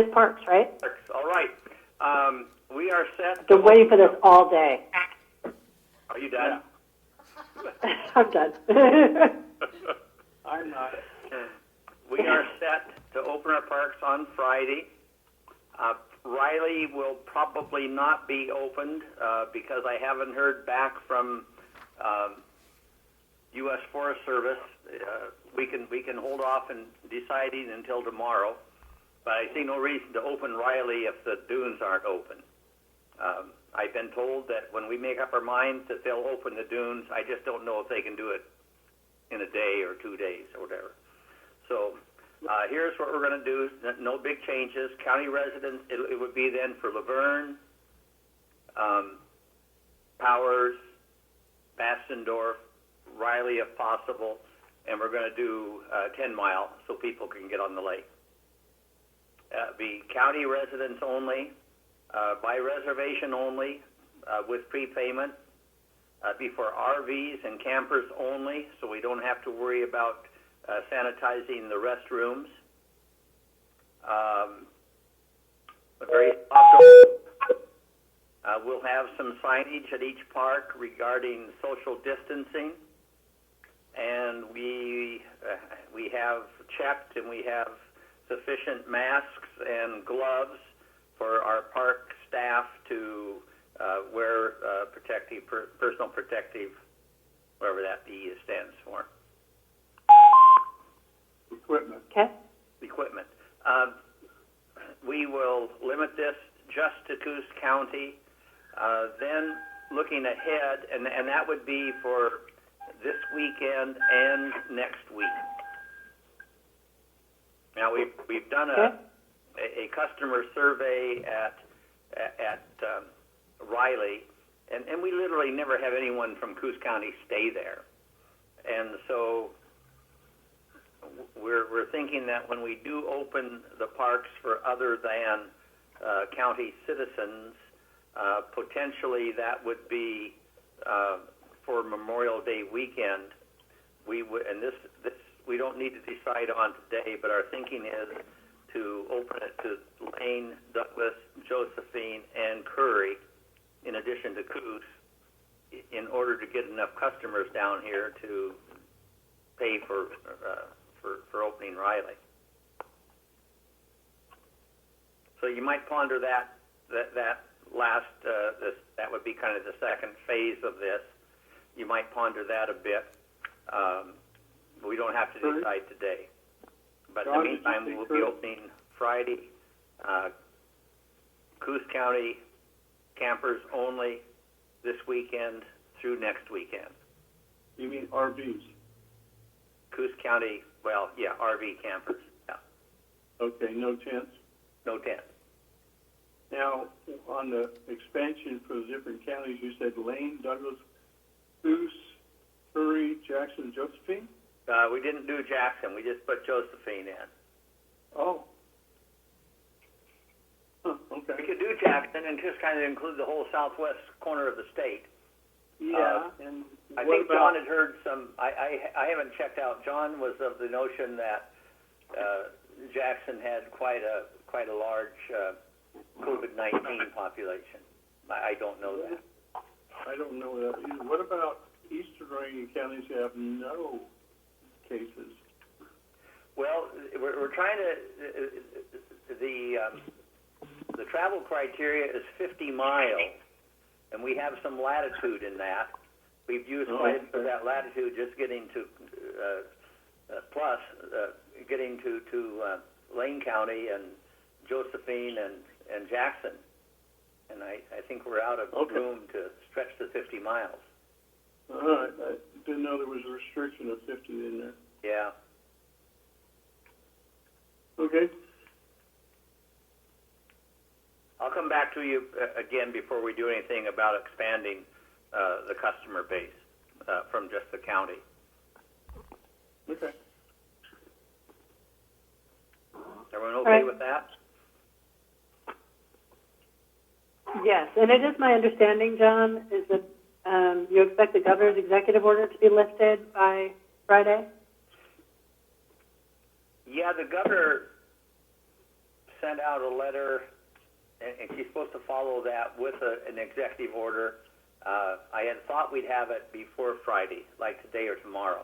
is parks, right? Parks. All right. We are set. Been waiting for this all day. Are you done? I'm done. I'm not. We are set to open our parks on Friday. Riley will probably not be opened because I haven't heard back from U.S. Forest Service. We can hold off and deciding until tomorrow, but I see no reason to open Riley if the dunes aren't open. I've been told that when we make up our minds that they'll open the dunes, I just don't know if they can do it in a day or 2 days or whatever. So here's what we're going to do. No big changes. County residents, it would be then for Laverne, Powers, Bastendorf, Riley if possible, and we're going to do 10 Mile so people can get on the lake. Be county residents only, by reservation only, with prepayment. Be for RVs and campers only, so we don't have to worry about sanitizing the restrooms. Very we'll have some signage at each park regarding social distancing, and we have checked and we have sufficient masks and gloves for our park staff to wear personal protective, whatever that E stands for. Equipment. Okay. Equipment. We will limit this just to Coos County. Then looking ahead, and that would be for this weekend and next week. Now we've done a customer survey at Riley, and we literally never have anyone from Coos County stay there, and so we're thinking that when we do open the parks for other than county citizens, potentially that would be for Memorial Day weekend. We would, and this we don't need to decide on today, but our thinking is to open it to Lane, Douglas, Josephine, and Curry, in addition to Coos, in order to get enough customers down here to pay for opening Riley. So you might ponder that last that would be kind of the second phase of this. You might ponder that a bit. We don't have to decide today. But in the meantime, we'll be opening Friday, Coos County campers only this weekend through next weekend. You mean RVs? Coos County, well, yeah, RV campers, yeah. Okay, no tents? No tents. Now, on the expansion for the different counties, you said Lane, Douglas, Coos, Curry, Jackson, Josephine? We didn't do Jackson. We just put Josephine in. Oh. Huh, okay. We could do Jackson and just kind of include the whole southwest corner of the state. Yeah, and I what think about... John had heard some. I haven't checked out. John was of the notion that Jackson had quite a large COVID-19 population. I don't know that. I don't know that either. What about eastern Oregon counties that have no cases? Well, we're trying to. The travel criteria is 50 miles, and we have some latitude in that. We've used quite a bit of that latitude just getting to getting to Lane County and Josephine and Jackson. And I think we're out of room to stretch to 50 miles. All right. I didn't know there was a restriction of 50 in there. Yeah. Okay. I'll come back to you again before we do anything about expanding the customer base from just the county. Okay. Everyone okay with that? Yes, and it is my understanding, John, is that you expect the governor's executive order to be lifted by Friday? Yeah, the governor sent out a letter, and she's supposed to follow that with an executive order. I had thought we'd have it before Friday, like today or tomorrow.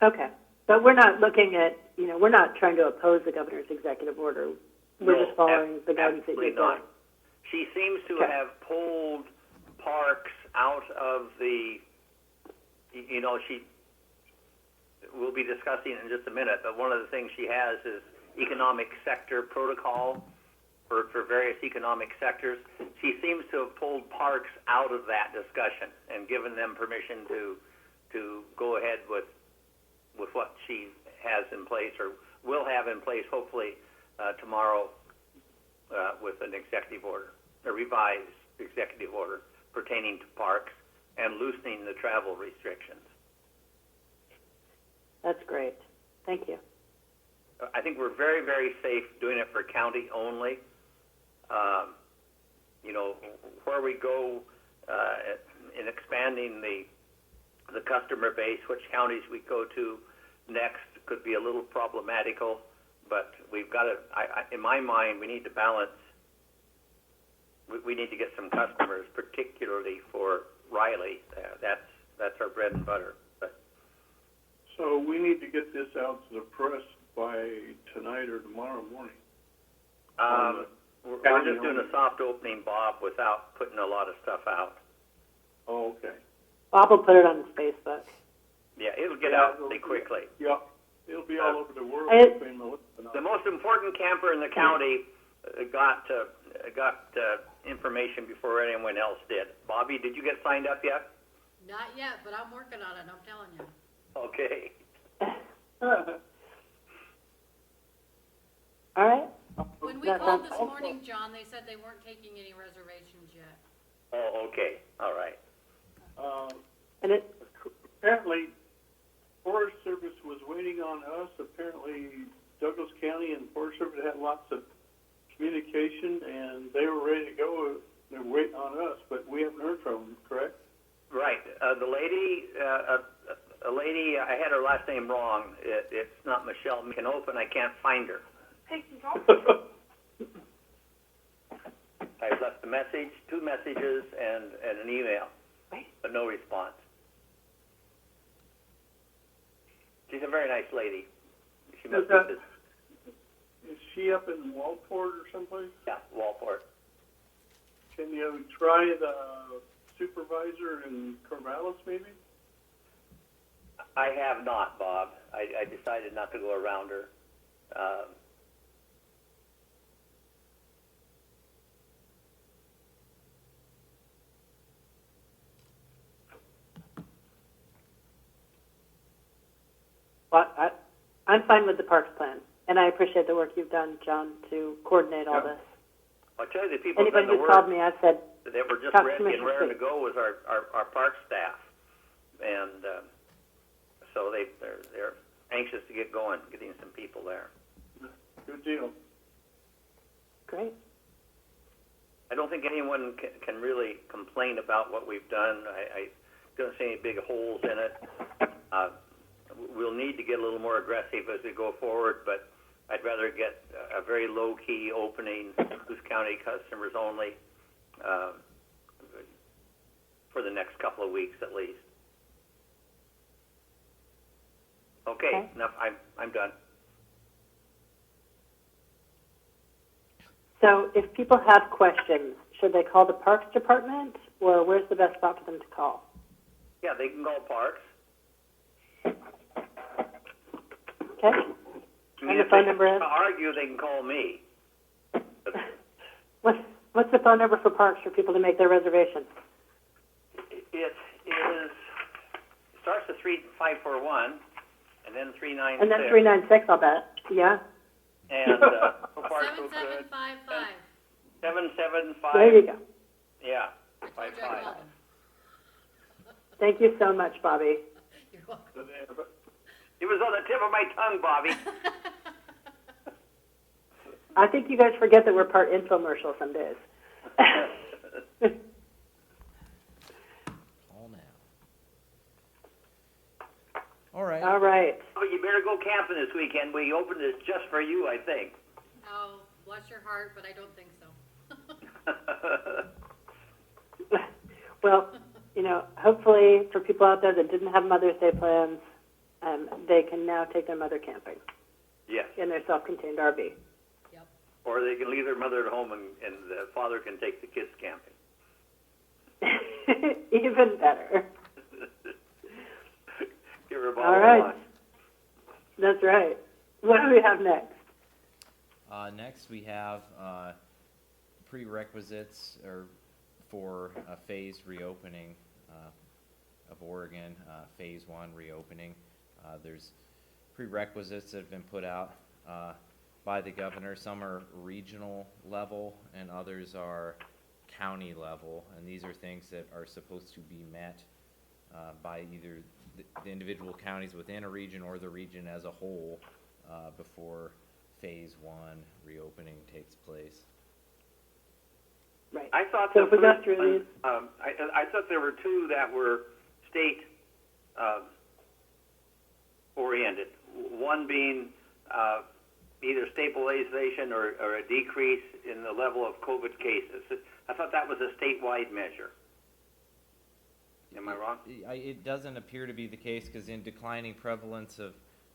Okay. But we're not looking at, we're not trying to oppose the governor's executive order. We're just following the guidance that you're not. giving. She seems to Okay. have pulled parks out of the, we'll be discussing it in just a minute, but one of the things she has is economic sector protocol for various economic sectors. She seems to have pulled parks out of that discussion and given them permission to go ahead with what she has in place or will have in place hopefully tomorrow with an executive order, a revised executive order pertaining to parks and loosening the travel restrictions. That's great. Thank you. I think we're very, very safe doing it for county only. Where we go in expanding the customer base, which counties we go to next could be a little problematical, but we've got to, in my mind, we need to balance. We need to get some customers, particularly for Riley. That's our bread and butter. But So we need to get this out to the press by tonight or tomorrow morning. we're just doing a soft opening, Bob, without putting a lot of stuff out. Oh, okay. Bob will put it on his Facebook. Yeah, it'll get out pretty quickly. Yeah, it'll be all over the world. The most important camper in the county got information before anyone else did. Bobby, did you get signed up yet? Not yet, but I'm working on it, I'm telling you. Okay. All right. When we That called sounds this helpful. morning, John, they said they weren't taking any reservations yet. Oh, okay. All right. And it, Apparently, Forest Service was waiting on us. Apparently, Douglas County and Forest Service had lots of communication, and they were ready to go. They're waiting on us, but we haven't heard from them, correct? Right. The lady, a lady, I had her last name wrong. It's not Michelle McAnopen. I can't find her. I left a message, 2 messages, and an email, but no response. She's a very nice lady. She must be this. Is she up in Walport or someplace? Yeah, Walport. Can you try the supervisor in Corvallis, maybe? I have not, Bob. I decided not to go around her. well, I'm fine with the parks plan, and I appreciate the work you've done, John, to coordinate all this. I'll tell you, the people Anybody that who's called me, I've said, they were just Talk to ready and Commissioner raring to Sweet. go was our park staff, and so they're anxious to get going, getting some people there. Good deal. great. I don't think anyone can really complain about what we've done. I don't see any big holes in it. We'll need to get a little more aggressive as we go forward, but I'd rather get a very low-key opening, Coos County customers only, for the next couple of weeks at least. Okay. Enough. I'm done. So if people have questions, should they call the Parks Department, or where's the best spot for them to call? Yeah, they can call Parks. Okay? I mean, And the if phone they number is? want to argue, they can call me. What's the phone number for Parks for people to make their reservation? It starts with 3541, and then 396. And then 396, I'll bet. Yeah? And so far so good. 7755. 775. There you go. Yeah, I told 55. you I called them. Thank you so much, Bobby. You're welcome. It was on the tip of my tongue, Bobby. I think you guys forget that we're part infomercial some days. Call now. All right. All right. But you better go camping this weekend. We opened it just for you, I think. Oh, bless your heart, but I don't think so. Well, hopefully for people out there that didn't have Mother's Day plans, they can now take their mother camping Yes. in their self-contained RV. Yep. Or they can leave their mother at home and the father can take the kids camping. Even better. Give her a bottle All of right. wine. That's right. What do we have next? Next, we have prerequisites for a phased reopening of Oregon, phase 1 reopening. There's prerequisites that have been put out by the governor. Some are regional level and others are county level, and these are things that are supposed to be met by either the individual counties within a region or the region as a whole before phase 1 reopening takes place. Right. I thought So the if we go first through one, these, I thought there were two that were state oriented. One being either stabilization or a decrease in the level of COVID cases. I thought that was a statewide measure. Am I wrong? It doesn't appear to be the case because in declining prevalence of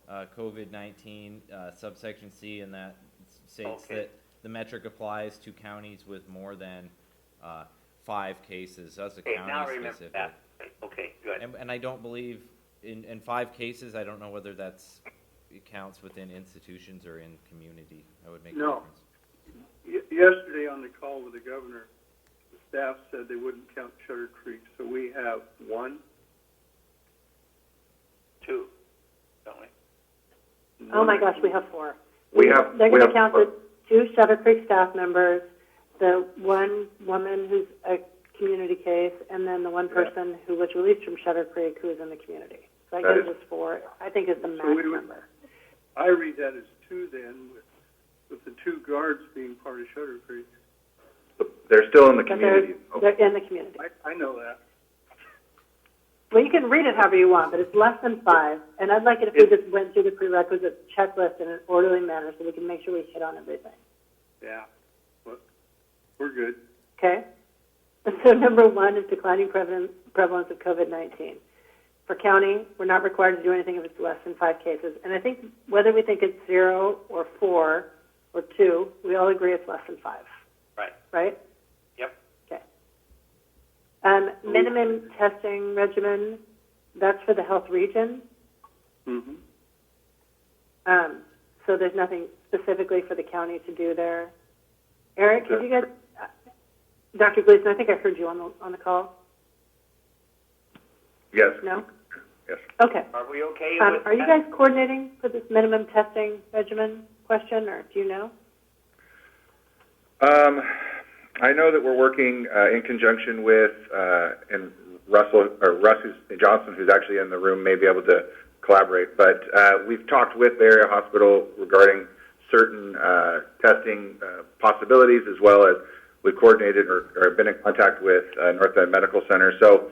COVID-19, subsection C in that states that the metric applies to counties with more than 5 cases. That's a Okay, county now I remember specific. that. Okay, good. And I don't believe in 5 cases. I don't know whether it counts within institutions or in community. That would make a No. difference. Yesterday on the call with the governor, the staff said they wouldn't count Shutter Creek, so we have 1. 2, don't we? oh my gosh, we have 4. We They're have going to count four. the 2 Shutter Creek staff members, the 1 woman who's a community case, and then the 1 person who was released from Shutter Creek who is in the community. So that gives us 4. I think is the max we would- number. I read that as 2 then, with the 2 guards being part of Shutter Creek. They're still in the But community. they're in the community. I know that. Well, you can read it however you want, but it's less than 5. And I'd like it if we just went through the prerequisite checklist in an orderly manner so we can make sure we hit on everything. Yeah, but we're good. Okay? And so number 1 is declining prevalence of COVID-19. For county, we're not required to do anything if it's less than 5 cases. And I think whether we think it's 0 or 4 or 2, we all agree it's less than 5. Right. Right? Yep. Okay. Minimum testing regimen, that's for the health region. Mm-hmm. So there's nothing specifically for the county to do there. Eric, have you guys, Dr. Gleason, I think I heard you on the call. Yes. No? Yes. Okay. Are we okay with Are you that? guys coordinating for this minimum testing regimen question, or do you know? I know that we're working in conjunction with and Russ Johnson, who's actually in the room, may be able to collaborate. But we've talked with the area hospital regarding certain testing possibilities, as well as we've coordinated or been in contact with North Bend Medical Center. So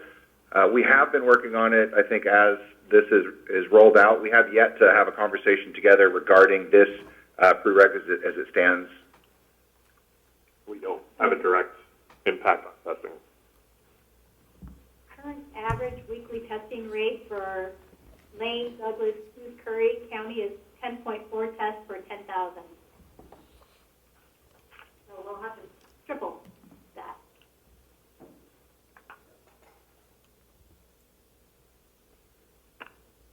we have been working on it. I think as this is rolled out, we have yet to have a conversation together regarding this prerequisite as it stands. We don't have a direct impact on testing. Current average weekly testing rate for Lane, Douglas, Coos, Curry County is 10.4 tests per 10,000. So we'll have to triple that.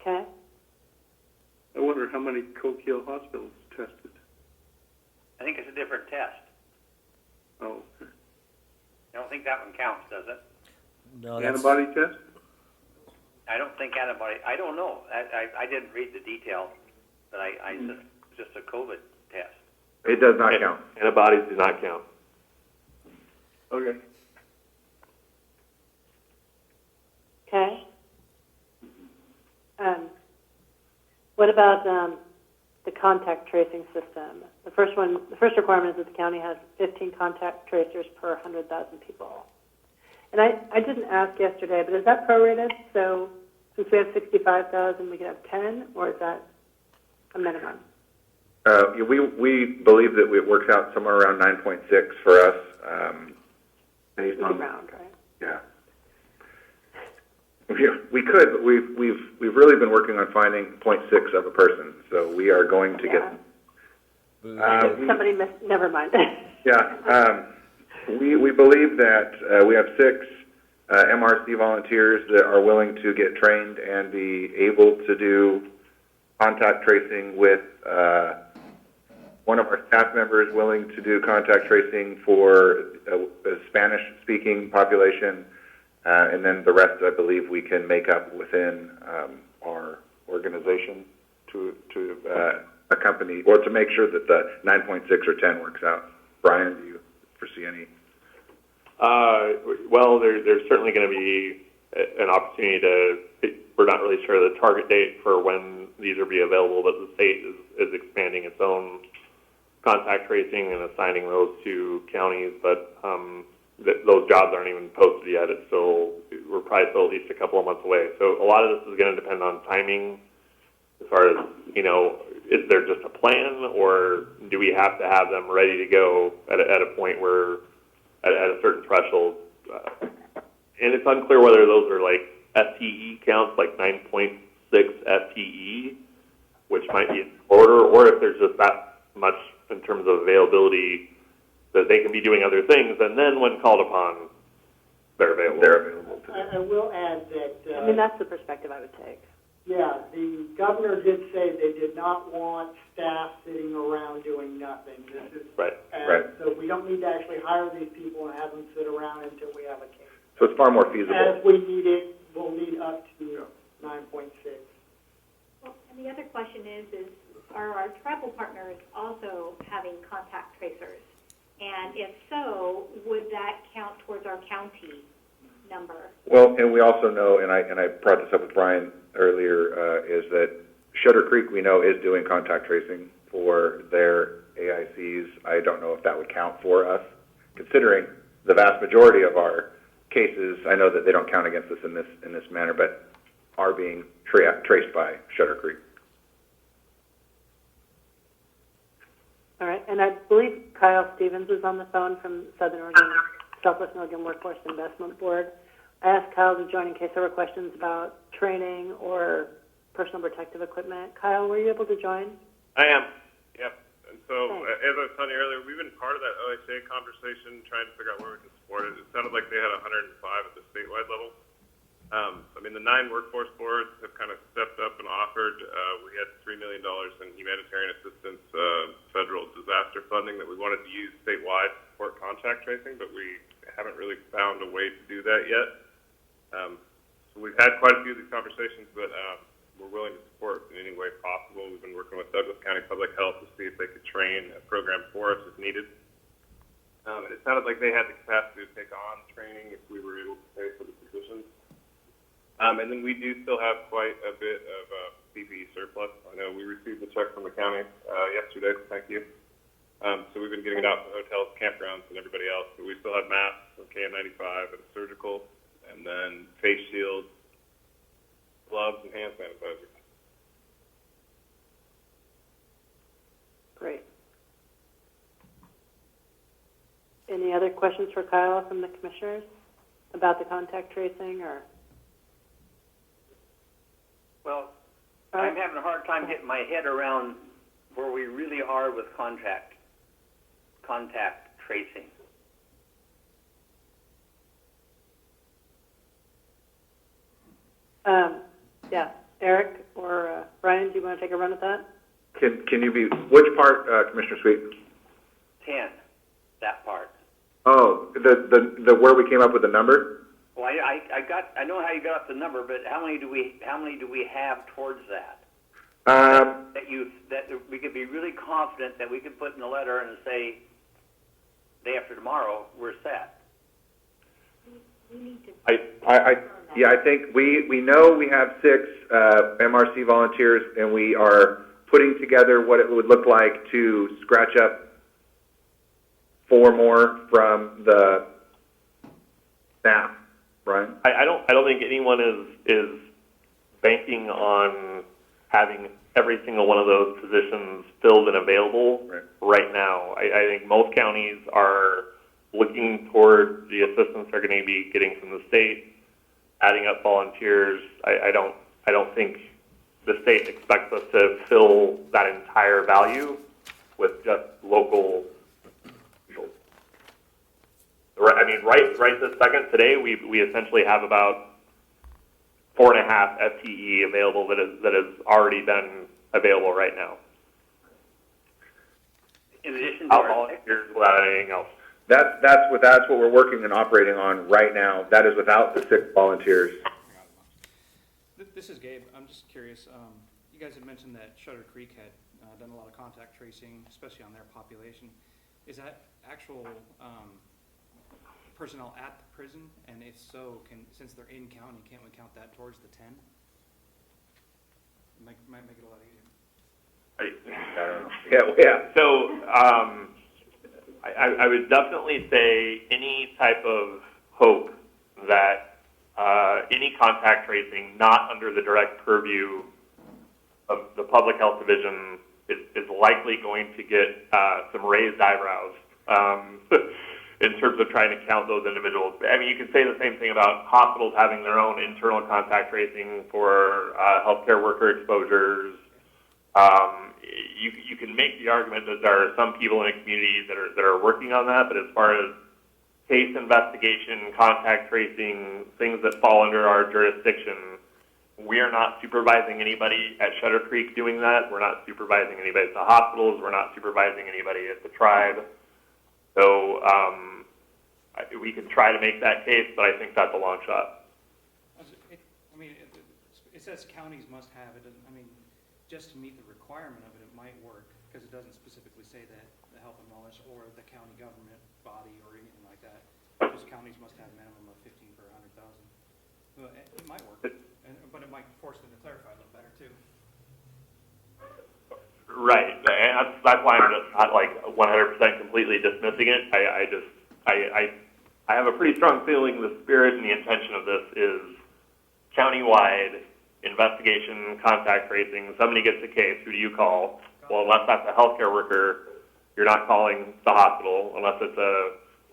Okay. I wonder how many Coke Hill hospitals tested. I think it's a different test. Oh, I don't think that one counts, does it? No, antibody test? I don't think antibody. I don't know. I didn't read the details, but just a COVID test. It does not count. Antibodies do not count. Okay. Okay. What about the contact tracing system? The first requirement is that the county has 15 contact tracers per 100,000 people. And I didn't ask yesterday, but is that prorated? So since we have 65,000, we could have 10, or is that a minimum? We believe that it works out somewhere around 9.6 for us. Based on, Round, right? yeah. We could, but we've really been working on finding 0.6 of a person. So we are going to get. Somebody missed. Never mind. Yeah. We believe that we have 6 MRC volunteers that are willing to get trained and be able to do contact tracing with one of our staff members willing to do contact tracing for a Spanish-speaking population, and then the rest, I believe, we can make up within our organization to accompany or to make sure that the 9.6 or 10 works out. Brian, do you foresee any? Well, there's certainly going to be an opportunity we're not really sure the target date for when these will be available, but the state is expanding its own contact tracing and assigning those to counties, but those jobs aren't even posted yet. We're probably still at least a couple of months away. So a lot of this is going to depend on timing as far as, is there just a plan, or do we have to have them ready to go at a point where, at a certain threshold? And it's unclear whether those are like FTE counts, like 9.6 FTE, which might be in order, or if there's just that much in terms of availability that they can be doing other things, and then when called upon, they're available. I will add that. I mean, that's the perspective I would take. Yeah, the governor did say they did not want staff sitting around doing nothing. This is right. Right. So we don't need to actually hire these people and have them sit around until we have a case. So it's far more feasible. As we need it, we'll need up to 9.6. Well, and the other question is are our tribal partners also having contact tracers? And if so, would that count towards our county number? Well, and we also know, and I brought this up with Brian earlier, is that Shutter Creek, we know, is doing contact tracing for their AICs. I don't know if that would count for us, considering the vast majority of our cases. I know that they don't count against us in this manner, but are being traced by Shutter Creek. All right, and I believe Kyle Stevens is on the phone from Southwest Oregon Workforce Investment Board. I asked Kyle to join in case there were questions about training or personal protective equipment. Kyle, were you able to join? I am. Yep. And so, Thanks. as I was telling you earlier, we've been part of that OSA conversation, trying to figure out where we can support it. It sounded like they had 105 at the statewide level. The 9 workforce boards have kind of stepped up and offered. We had $3 million in humanitarian assistance, federal disaster funding that we wanted to use statewide to support contact tracing, but we haven't really found a way to do that yet. So we've had quite a few of these conversations, but we're willing to support in any way possible. We've been working with Douglas County Public Health to see if they could train a program for us if needed. And it sounded like they had the capacity to take on training if we were able to pay for the positions. And then we do still have quite a bit of PPE surplus. I know we received the check from the county yesterday, so thank you. So we've been getting it out to hotels, campgrounds, and everybody else. But we still have masks, KN95, and surgical, and then face shields, gloves, and hand sanitizer. Great. Any other questions for Kyle from the commissioners about the contact tracing or? Well, I'm having a hard time getting my head around where we really are with contact tracing. Yeah, Eric or Brian, do you want to take a run at that? Can you be, which part, Commissioner Sweet? 10, that part. Oh, the where we came up with the number? Well, I know how you got up the number, but how many do we have towards that? That we could be really confident that we could put in a letter and say, day after tomorrow, we're set. We need to. I think we know we have 6 MRC volunteers, and we are putting together what it would look like to scratch up 4 more from the staff. Brian? I don't think anyone is banking on having every single one of those positions filled and available right now. I think most counties are looking toward the assistance they're going to be getting from the state, adding up volunteers. I don't think the state expects us to fill that entire value with just local people. I mean, right this second, today, we essentially have about 4.5 FTE available that has already been available right now. In addition to Out volunteers without anything else. That's what we're working and operating on right now. That is without the 6 volunteers. This is Gabe. I'm just curious. You guys had mentioned that Shutter Creek had done a lot of contact tracing, especially on their population. Is that actual personnel at the prison? And if so, since they're in county, can't we count that towards the 10? Might make it a lot easier. I don't know. Yeah. So I would definitely say any type of hope that any contact tracing not under the direct purview of the public health division is likely going to get some raised eyebrows in terms of trying to count those individuals. I mean, you can say the same thing about hospitals having their own internal contact tracing for healthcare worker exposures. You can make the argument that there are some people in a community that are working on that, but as far as case investigation, contact tracing, things that fall under our jurisdiction, we are not supervising anybody at Shutter Creek doing that. We're not supervising anybody at the hospitals. We're not supervising anybody at the tribe. So we can try to make that case, but I think that's a long shot. It says counties must have it. I mean, just to meet the requirement of it, it might work because it doesn't specifically say that the health and wellness or the county government body or anything like that. Just counties must have a minimum of 15 per 100,000. Well, it might work, but it might force them to clarify a little better too. Right, and that's why I'm just not like 100% completely dismissing it. I have a pretty strong feeling the spirit and the intention of this is countywide investigation, contact tracing. Somebody gets a case, who do you call? Well, unless that's a healthcare worker, you're not calling the hospital. Unless it's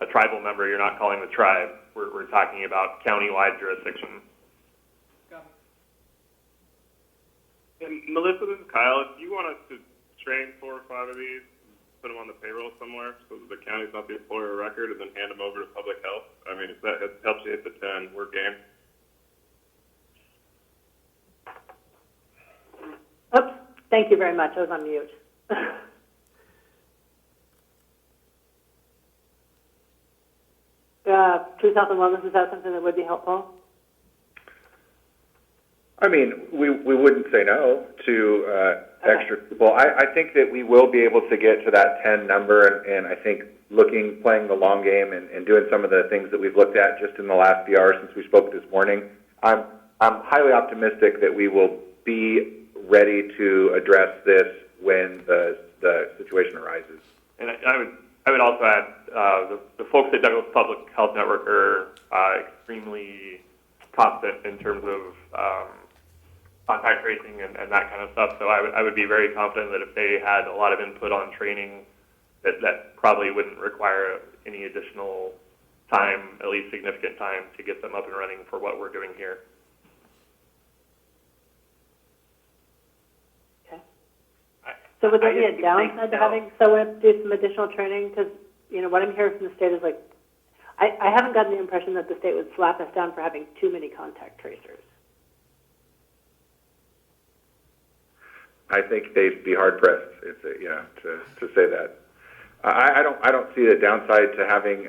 a tribal member, you're not calling the tribe. We're talking about countywide jurisdiction. And Melissa, this is Kyle. If you want us to train 4 or 5 of these, put them on the payroll somewhere so that the county's not the employer of record, and then hand them over to public health, I mean, if that helps you hit the 10, we're game. Oops, thank you very much. I was on mute. Truth, Health, and Wellness, is that something that would be helpful? I mean, we wouldn't say no to extra people. I think that we will be able to get to that 10 number, and I think playing the long game and doing some of the things that we've looked at just in the last few hours since we spoke this morning, I'm highly optimistic that we will be ready to address this when the situation arises. And I would also add the folks at Douglas Public Health Network are extremely competent in terms of contact tracing and that kind of stuff. So I would be very confident that if they had a lot of input on training, that probably wouldn't require any additional time, at least significant time, to get them up and running for what we're doing here. Okay. So would there be a downside to having someone do some additional training? Because, you know, what I'm hearing from the state is like, I haven't gotten the impression that the state would slap us down for having too many contact tracers. I think they'd be hard pressed, to say that. I don't see a downside to having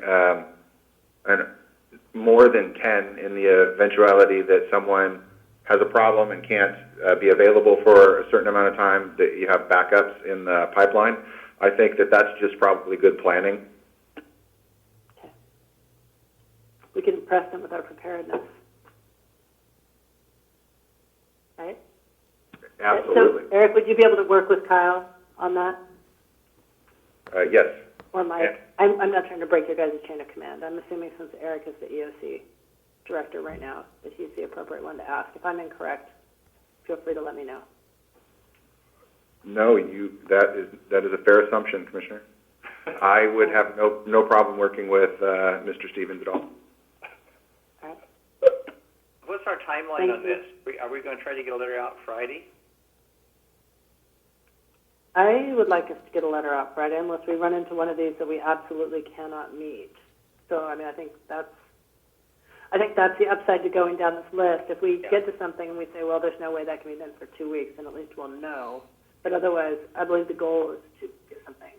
more than 10 in the eventuality that someone has a problem and can't be available for a certain amount of time, that you have backups in the pipeline. I think that that's just probably good planning. Okay. We can impress them with our preparedness. Right? Absolutely. So, Eric, would you be able to work with Kyle on that? Yes. Or Mike? Yeah. I'm not trying to break your guys' chain of command. I'm assuming since Eric is the EOC director right now, that he's the appropriate one to ask. If I'm incorrect, feel free to let me know. No, that is a fair assumption, Commissioner. I would have no problem working with Mr. Stevens at all. What's our timeline on this? Are we going to try to get a letter out Friday? I would like us to get a letter out Friday unless we run into one of these that we absolutely cannot meet. So, I mean, I think that's the upside to going down this list. If we get to something and we say, well, there's no way that can be done for 2 weeks, then at least we'll know. But otherwise, I believe the goal is to get something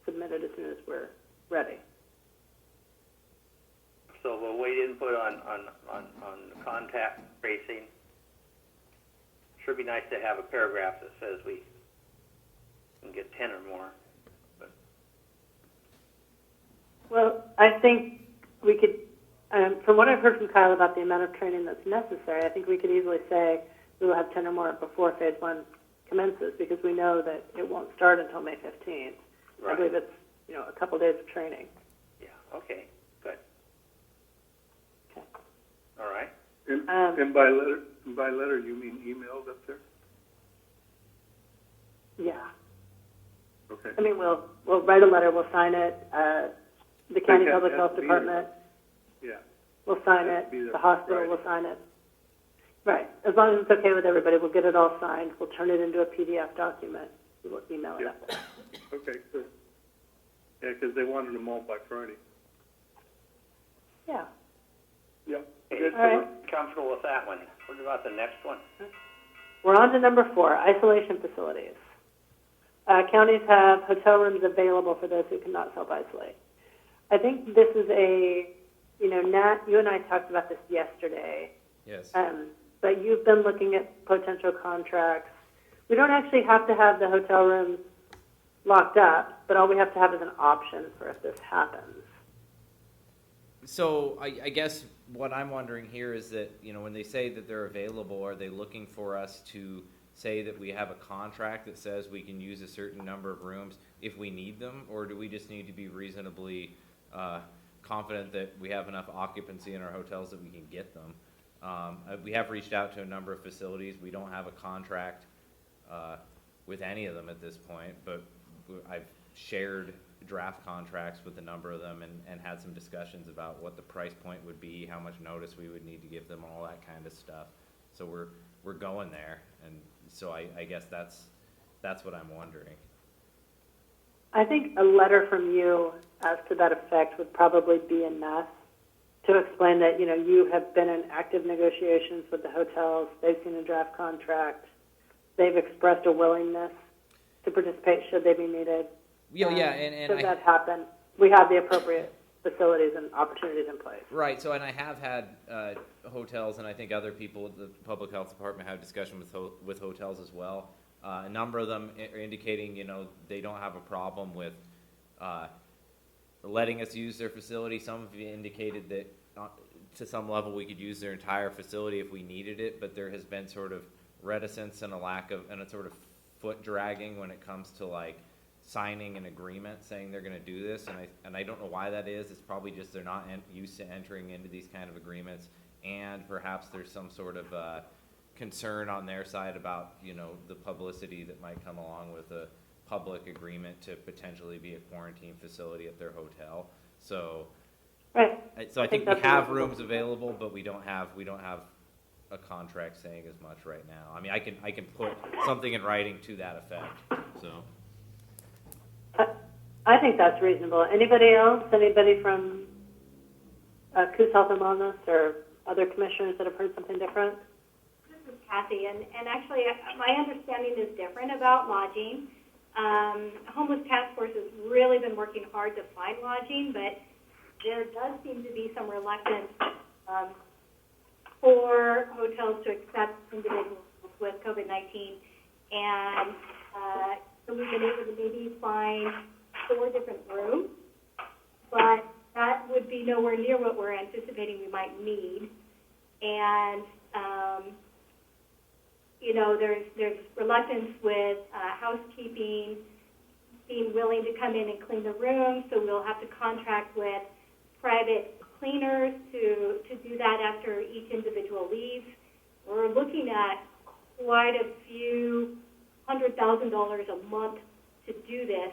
submitted as soon as we're ready. So we'll wait input on contact tracing. Sure be nice to have a paragraph that says we can get 10 or more. But. Well, I think we could, from what I've heard from Kyle about the amount of training that's necessary, I think we could easily say we will have 10 or more before phase 1 commences, because we know that it won't start until May 15th. Right. I believe it's, a couple days of training. Yeah, okay, good. Okay. All right. And by letter, you mean emailed up there? Yeah. Okay. I mean, we'll write a letter, we'll sign it, the county public health department Yeah. will sign Has it, to be there the hospital Friday. will sign it. Right. As long as it's okay with everybody, we'll get it all signed, we'll turn it into a PDF document, we'll email it up there. Okay, good. Yeah, because they wanted them all by Friday. Yeah. Yep. Okay, Good. so All right. we're comfortable with that one. What about the next one? We're on to number 4, isolation facilities. Counties have hotel rooms available for those who cannot self-isolate. I think this is Nat, you and I talked about this yesterday. Yes. But you've been looking at potential contracts. We don't actually have to have the hotel rooms locked up, but all we have to have is an option for if this happens. So I guess what I'm wondering here is that, when they say that they're available, are they looking for us to say that we have a contract that says we can use a certain number of rooms if we need them, or do we just need to be reasonably confident that we have enough occupancy in our hotels that we can get them? We have reached out to a number of facilities. We don't have a contract with any of them at this point, but I've shared draft contracts with a number of them and had some discussions about what the price point would be, how much notice we would need to give them, all that kind of stuff. So we're going there, and so I guess that's what I'm wondering. I think a letter from you as to that effect would probably be enough to explain that, you have been in active negotiations with the hotels, they've seen a draft contract, they've expressed a willingness to participate should they be needed. And should that happen, we have the appropriate facilities and opportunities in place. Right. So, and I have had hotels, and I think other people at the public health department have discussion with hotels as well. A number of them are indicating, they don't have a problem with letting us use their facility. Some have indicated that to some level we could use their entire facility if we needed it, but there has been sort of reticence and a sort of foot dragging when it comes to signing an agreement saying they're going to do this, and I don't know why that is. It's probably just they're not used to entering into these kind of agreements, and perhaps there's some sort of concern on their side about the publicity that might come along with a public agreement to potentially be a quarantine facility at their hotel. So, right. So I think we have rooms available, but we don't have a contract saying as much right now. I mean, I can put something in writing to that effect. So. I think that's reasonable. Anybody else? Anybody from Coos Health and Wellness or other commissioners that have heard something different? This is Kathy, and actually my understanding is different about lodging. Homeless Task Force has really been working hard to find lodging, but there does seem to be some reluctance for hotels to accept individuals with COVID-19, and so we've been able to maybe find 4 different rooms, but that would be nowhere near what we're anticipating we might need. And, there's reluctance with housekeeping being willing to come in and clean the room, so we'll have to contract with private cleaners to do that after each individual leaves. We're looking at quite a few $100,000 a month to do this,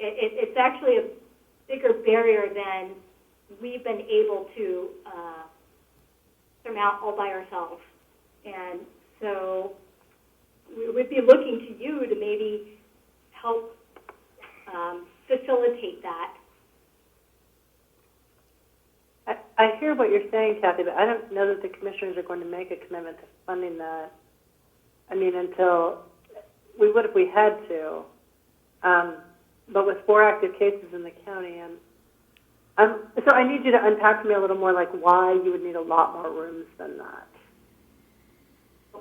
it's actually a bigger barrier than we've been able to surmount all by ourselves. And so we would be looking to you to maybe help facilitate that. I hear what you're saying, Kathy, but I don't know that the commissioners are going to make a commitment to funding that. I mean, until we would if we had to. But with 4 active cases in the county, so I need you to unpack for me a little more, like why you would need a lot more rooms than that.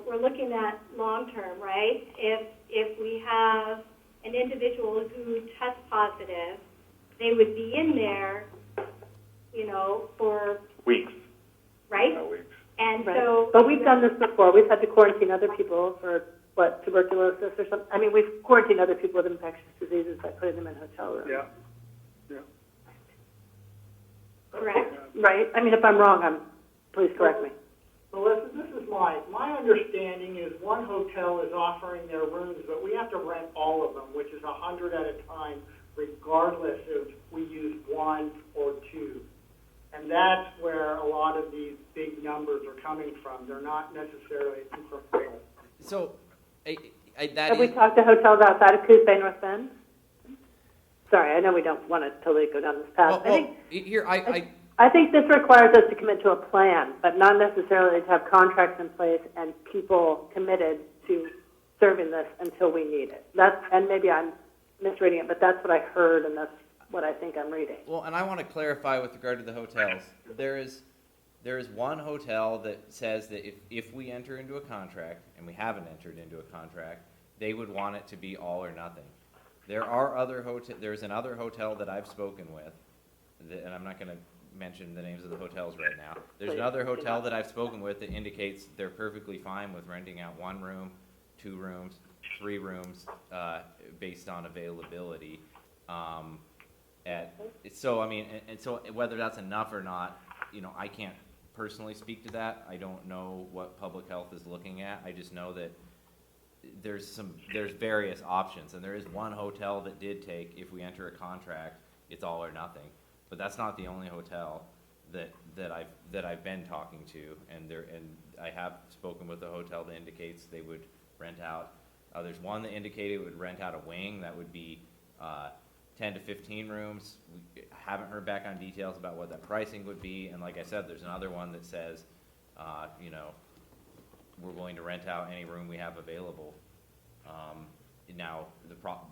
We're looking at long term, right? If we have an individual who tests positive, they would be in there, for Weeks. right? Weeks. And Right. so, But we've done this before. We've had to quarantine other people for, tuberculosis or something. I mean, we've quarantined other people with infectious diseases by putting them in hotel rooms. Yeah. correct. Right? I mean, if I'm wrong, please correct me. Melissa, this is my understanding is one hotel is offering their rooms, but we have to rent all of them, which is 100 at a time, regardless if we use 1 or 2. And that's where a lot of these big numbers are coming from. They're not necessarily incremental. So, that Have we is, talked to hotels outside of Coos Bay, North Bend? Sorry, I know we don't want to totally go down this path. I think this requires us to commit to a plan, but not necessarily to have contracts in place and people committed to serving this until we need it. And maybe I'm misreading it, but that's what I heard, and that's what I think I'm reading. well, and I want to clarify with regard to the hotels. There is one hotel that says that if we enter into a contract, and we haven't entered into a contract, they would want it to be all or nothing. There's another hotel that I've spoken with, and I'm not going to mention the names of the hotels right now. There's another hotel that I've spoken with that indicates they're perfectly fine with renting out 1 room, 2 rooms, 3 rooms, based on availability. So whether that's enough or not, I can't personally speak to that. I don't know what public health is looking at. I just know that there's various options, and there is one hotel that did take, if we enter a contract, it's all or nothing. But that's not the only hotel that I've been talking to, and I have spoken with a hotel that indicates they would rent out. There's one that indicated it would rent out a wing that would be 10 to 15 rooms. We haven't heard back on details about what that pricing would be, and like I said, there's another one that says, we're willing to rent out any room we have available. Now,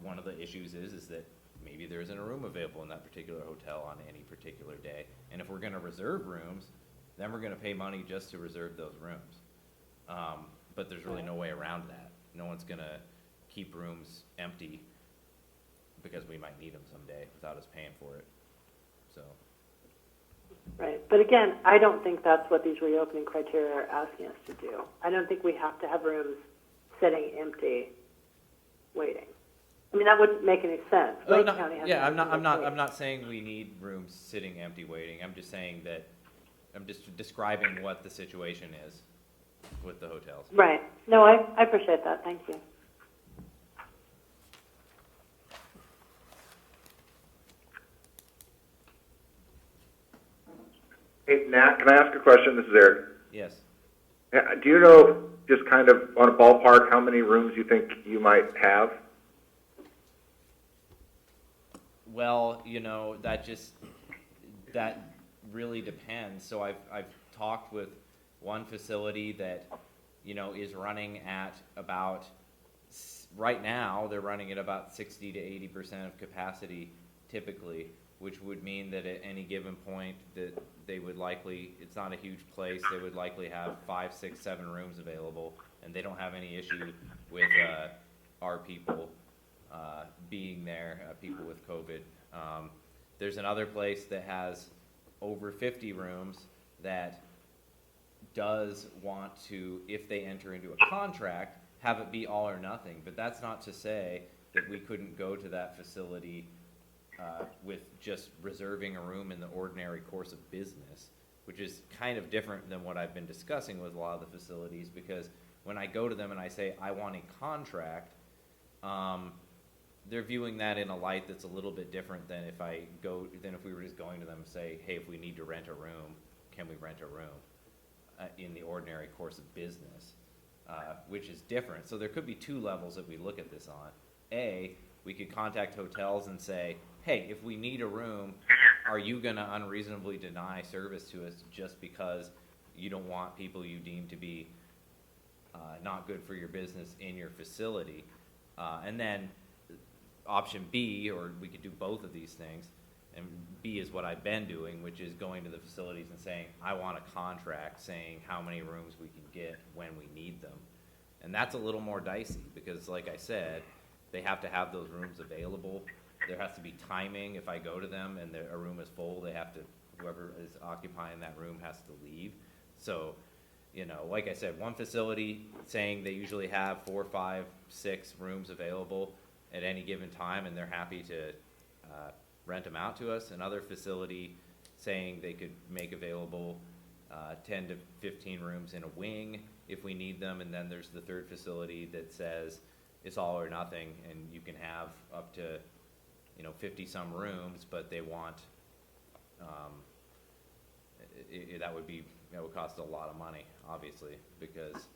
one of the issues is that maybe there isn't a room available in that particular hotel on any particular day. And if we're going to reserve rooms, then we're going to pay money just to reserve those rooms. But there's really no way around that. No one's going to keep rooms empty because we might need them someday without us paying for it. So. Right. But again, I don't think that's what these reopening criteria are asking us to do. I don't think we have to have rooms sitting empty, waiting. I mean, that wouldn't make any sense. Oh, Lake no, County has yeah, rooms I'm sitting not saying we need rooms sitting empty waiting. I'm just saying that I'm just describing what the situation is with the hotels. Right. No, I appreciate that. Thank you. Hey, Nat, can I ask a question? This is Eric. Yes. Do you know, just kind of on a ballpark, how many rooms you think you might have? Well, that really depends. So I've talked with one facility that, is running at about, right now, they're running at about 60 to 80% of capacity typically, which would mean that at any given point that they would likely, it's not a huge place, they would likely have 5, 6, 7 rooms available, and they don't have any issue with our people being there, people with COVID. There's another place that has over 50 rooms that does want to, if they enter into a contract, have it be all or nothing. But that's not to say that we couldn't go to that facility with just reserving a room in the ordinary course of business, which is kind of different than what I've been discussing with a lot of the facilities, because when I go to them and I say, I want a contract, they're viewing that in a light that's a little bit different than if we were just going to them and say, hey, if we need to rent a room, can we rent a room in the ordinary course of business, which is different. So there could be two levels that we look at this on. A, we could contact hotels and say, hey, if we need a room, are you going to unreasonably deny service to us just because you don't want people you deem to be not good for your business in your facility? And then option B, or we could do both of these things, and B is what I've been doing, which is going to the facilities and saying, I want a contract saying how many rooms we can get when we need them. And that's a little more dicey because, like I said, they have to have those rooms available. There has to be timing. If I go to them and a room is full, whoever is occupying that room has to leave. So, like I said, one facility saying they usually have 4, 5, 6 rooms available at any given time, and they're happy to rent them out to us. Another facility saying they could make available 10 to 15 rooms in a wing if we need them. And then there's the third facility that says it's all or nothing, and you can have up to 50 some rooms, but they want that would cost a lot of money, obviously, because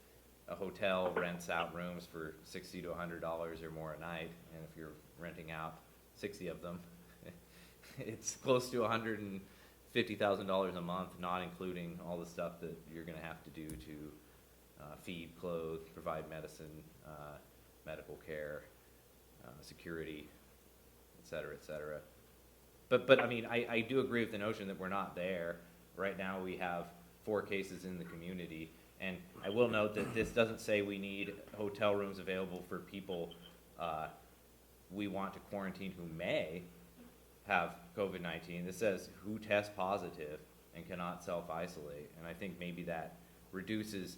a hotel rents out rooms for $60 to $100 or more a night, and if you're renting out 60 of them, it's close to $150,000 a month, not including all the stuff that you're going to have to do to feed, clothe, provide medicine, medical care, security, et cetera, et cetera. But I mean, I do agree with the notion that we're not there. Right now we have 4 cases in the community, and I will note that this doesn't say we need hotel rooms available for people we want to quarantine who may have COVID-19. This says who test positive and cannot self-isolate, and I think maybe that reduces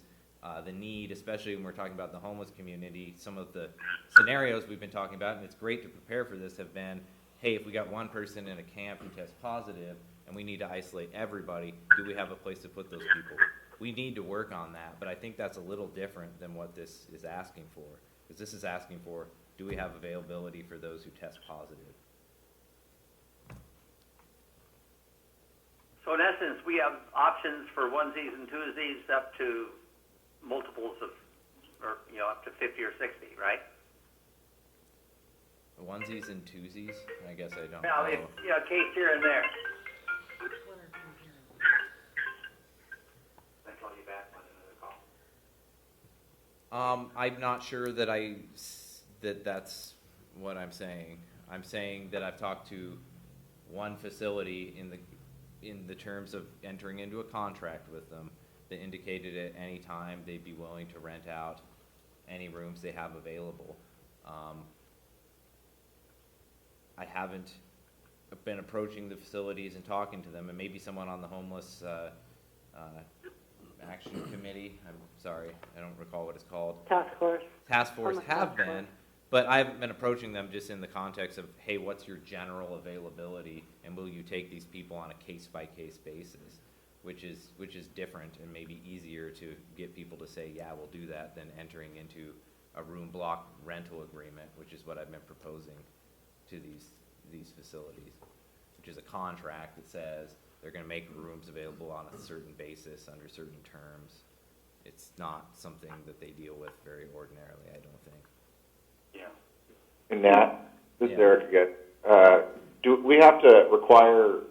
the need, especially when we're talking about the homeless community. Some of the scenarios we've been talking about, and it's great to prepare for this, have been, hey, if we got one person in a camp who tests positive and we need to isolate everybody, do we have a place to put those people? We need to work on that, but I think that's a little different than what this is asking for. Because this is asking for, do we have availability for those who test positive? So in essence, we have options for onesies and twosies up to multiples of, or up to 50 or 60, right? Onesies and twosies? I guess I don't Now, know. if, a case here and there. I call you back on another call. I'm not sure that that's what I'm saying. I'm saying that I've talked to one facility in the terms of entering into a contract with them that indicated at any time they'd be willing to rent out any rooms they have available. I haven't been approaching the facilities and talking to them, and maybe someone on the homeless action committee, I'm sorry, I don't recall what it's called. Task force. Task force Homeless have task been, force. but I haven't been approaching them just in the context of, hey, what's your general availability, and will you take these people on a case-by-case basis, which is different and maybe easier to get people to say, yeah, we'll do that, than entering into a room block rental agreement, which is what I've been proposing to these facilities, which is a contract that says they're going to make rooms available on a certain basis under certain terms. It's not something that they deal with very ordinarily, I don't think. Yeah. And Nat, this is Yeah. Eric again. Do we have to require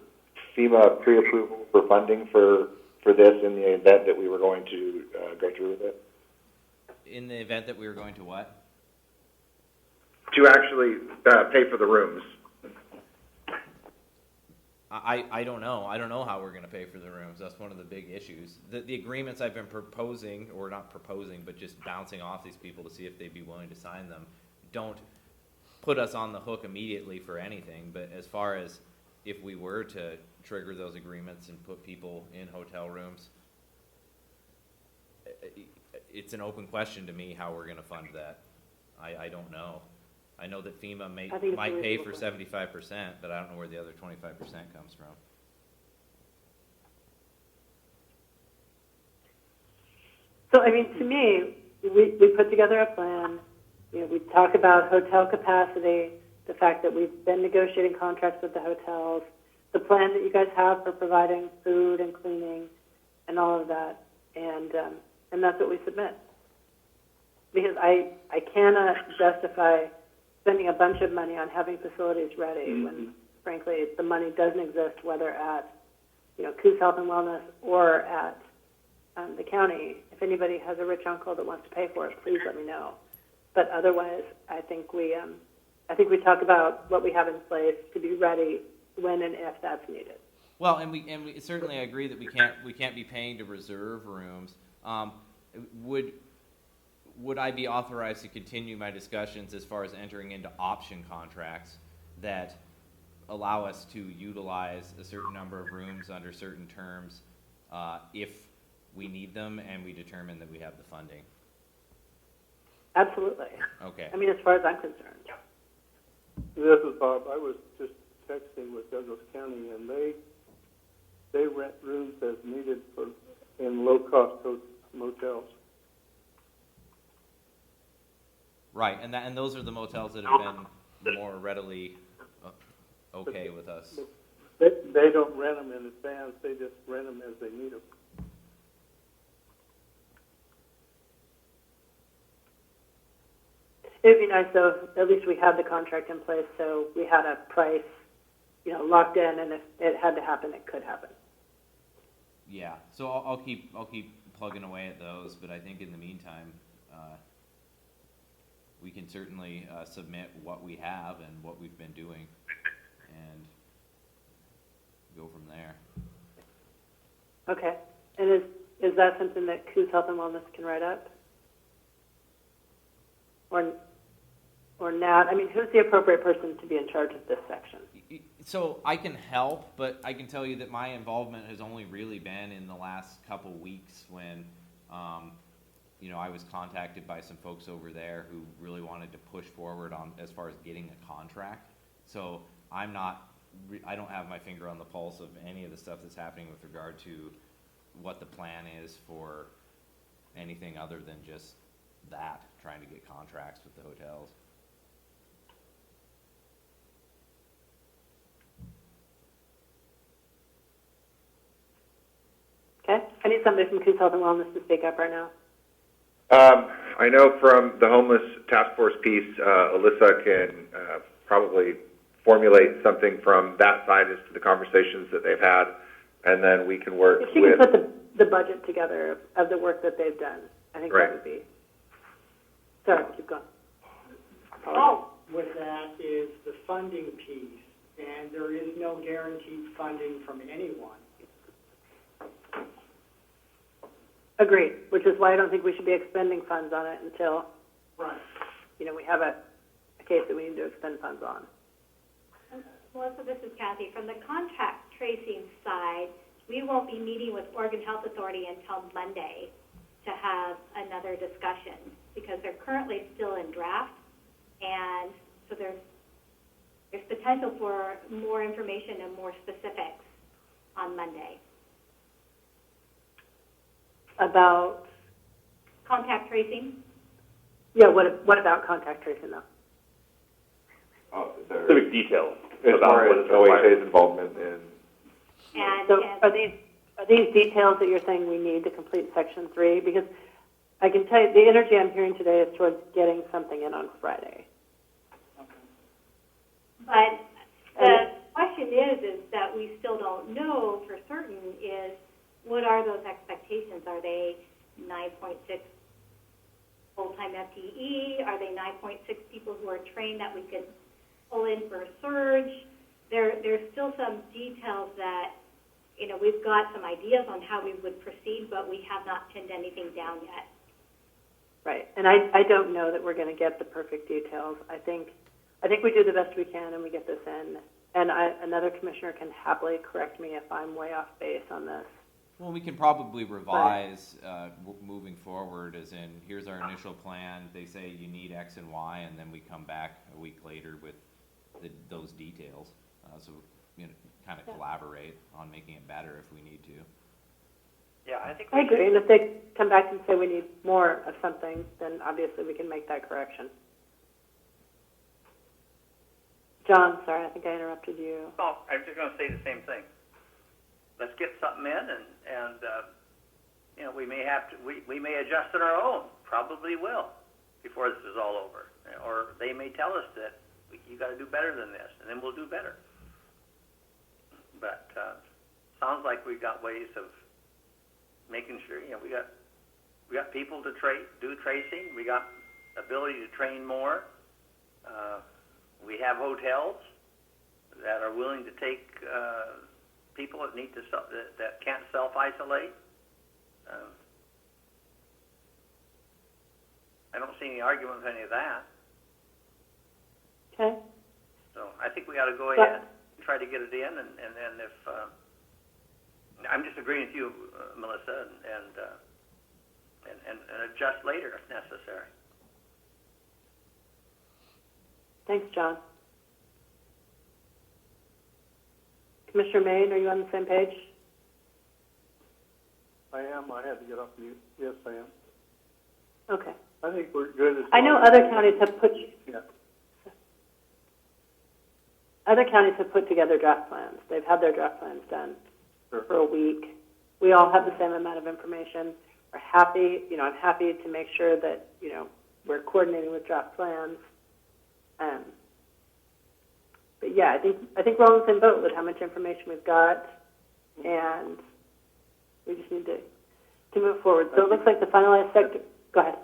FEMA pre-approval for funding for this in the event that we were going to go through with it? In the event that we were going to what? To actually pay for the rooms. I don't know. I don't know how we're going to pay for the rooms. That's one of the big issues. The agreements I've been proposing, or not proposing, but just bouncing off these people to see if they'd be willing to sign them, don't put us on the hook immediately for anything. But as far as if we were to trigger those agreements and put people in hotel rooms, it's an open question to me how we're going to fund that. I don't know. I know that FEMA might pay for 75%, but I don't know where the other 25% comes from. So, I mean, to me, we put together a plan. You know, we talk about hotel capacity, the fact that we've been negotiating contracts with the hotels, the plan that you guys have for providing food and cleaning and all of that, and that's what we submit. Because I cannot justify spending a bunch of money on having facilities ready when, frankly, the money doesn't exist, whether at, you know, Coos Health and Wellness or at the county. If anybody has a rich uncle that wants to pay for it, please let me know. But otherwise, I think we talk about what we have in place to be ready when and if that's needed. Well, and we certainly agree that we can't be paying to reserve rooms. Would I be authorized to continue my discussions as far as entering into option contracts that allow us to utilize a certain number of rooms under certain terms if we need them and we determine that we have the funding? Absolutely. Okay. I mean, as far as I'm concerned. This is Bob. I was just texting with Douglas County, and they rent rooms as needed in low-cost motels. Right, and those are the motels that have been more readily okay with us. They don't rent them in advance. They just rent them as they need them. It would be nice, though, if at least we had the contract in place, so we had a price, you know, locked in, and if it had to happen, it could happen. Yeah, so I'll keep plugging away at those, but I think in the meantime, we can certainly submit what we have and what we've been doing, and go from there. Okay. And is that something that Coos Health and Wellness can write up? Or Nat? I mean, who's the appropriate person to be in charge of this section? So I can help, but I can tell you that my involvement has only really been in the last couple weeks when, you know, I was contacted by some folks over there who really wanted to push forward on as far as getting a contract. So I don't have my finger on the pulse of any of the stuff that's happening with regard to what the plan is for anything other than just that, trying to get contracts with the hotels. Okay. I need somebody from Coos Health and Wellness to speak up right now. I know from the homeless task force piece, Alyssa can probably formulate something from that side as to the conversations that they've had, and then we can work If she with... can put the budget together of the work that they've done, I think Right. that would be... Sorry, keep going. With that is the funding piece, and there is no guaranteed funding from anyone. Agreed, which is why I don't think we should be expending funds on it until, Right. you know, we have a case that we need to expend funds on. Melissa, this is Kathy. From the contact tracing side, we won't be meeting with Oregon Health Authority until Monday to have another discussion because they're currently still in draft, and so there's potential for more information and more specifics on Monday. About, Contact tracing? yeah, what about contact tracing, though? Specific details As about far what as is required. OHA's involvement in... So are these details that you're saying we need to complete Section 3? Because I can tell you, the energy I'm hearing today is towards getting something in on Friday. But the question is that we still don't know for certain is what are those expectations? Are they 9.6 full-time FTE? Are they 9.6 people who are trained that we could pull in for a surge? There's still some details that, you know, we've got some ideas on how we would proceed, but we have not pinned anything down yet. Right, and I don't know that we're going to get the perfect details. I think we do the best we can and we get this in. And another commissioner can happily correct me if I'm way off base on this. Well, we can probably revise moving forward, as in, here's our initial plan. They say you need X and Y, and then we come back a week later with those details. So, you know, kind of collaborate on making it better if we need to. Yeah, I think I agree, and if they come back and say we need more of something, then obviously we can make that correction. John, sorry, I think I interrupted you. Oh, I was just going to say the same thing. Let's get something in, and you know, we may have to, we may adjust on our own. Probably will before this is all over, or they may tell us that you got to do better than this, and then we'll do better. But sounds like we've got ways of making sure. You know, we got people to do tracing. We got ability to train more. We have hotels that are willing to take people that need to that can't self-isolate. I don't see any argument with any of that. Okay. So I think we ought to go ahead and try to get it in, and then if I'm just agreeing with you, Melissa, and adjust later if necessary. Thanks, John. Commissioner Maine, are you on the same page? I am. I had to get off mute. Yes, I am. Okay. I think we're good. I know other counties have put together draft plans. They've had their draft plans done for a week. We all have the same amount of information. We're happy. You know, I'm happy to make sure that we're coordinating with draft plans. But yeah, I think we're all in the same boat with how much information we've got, and we just need to move forward. So it looks like the finalized sector. Go ahead.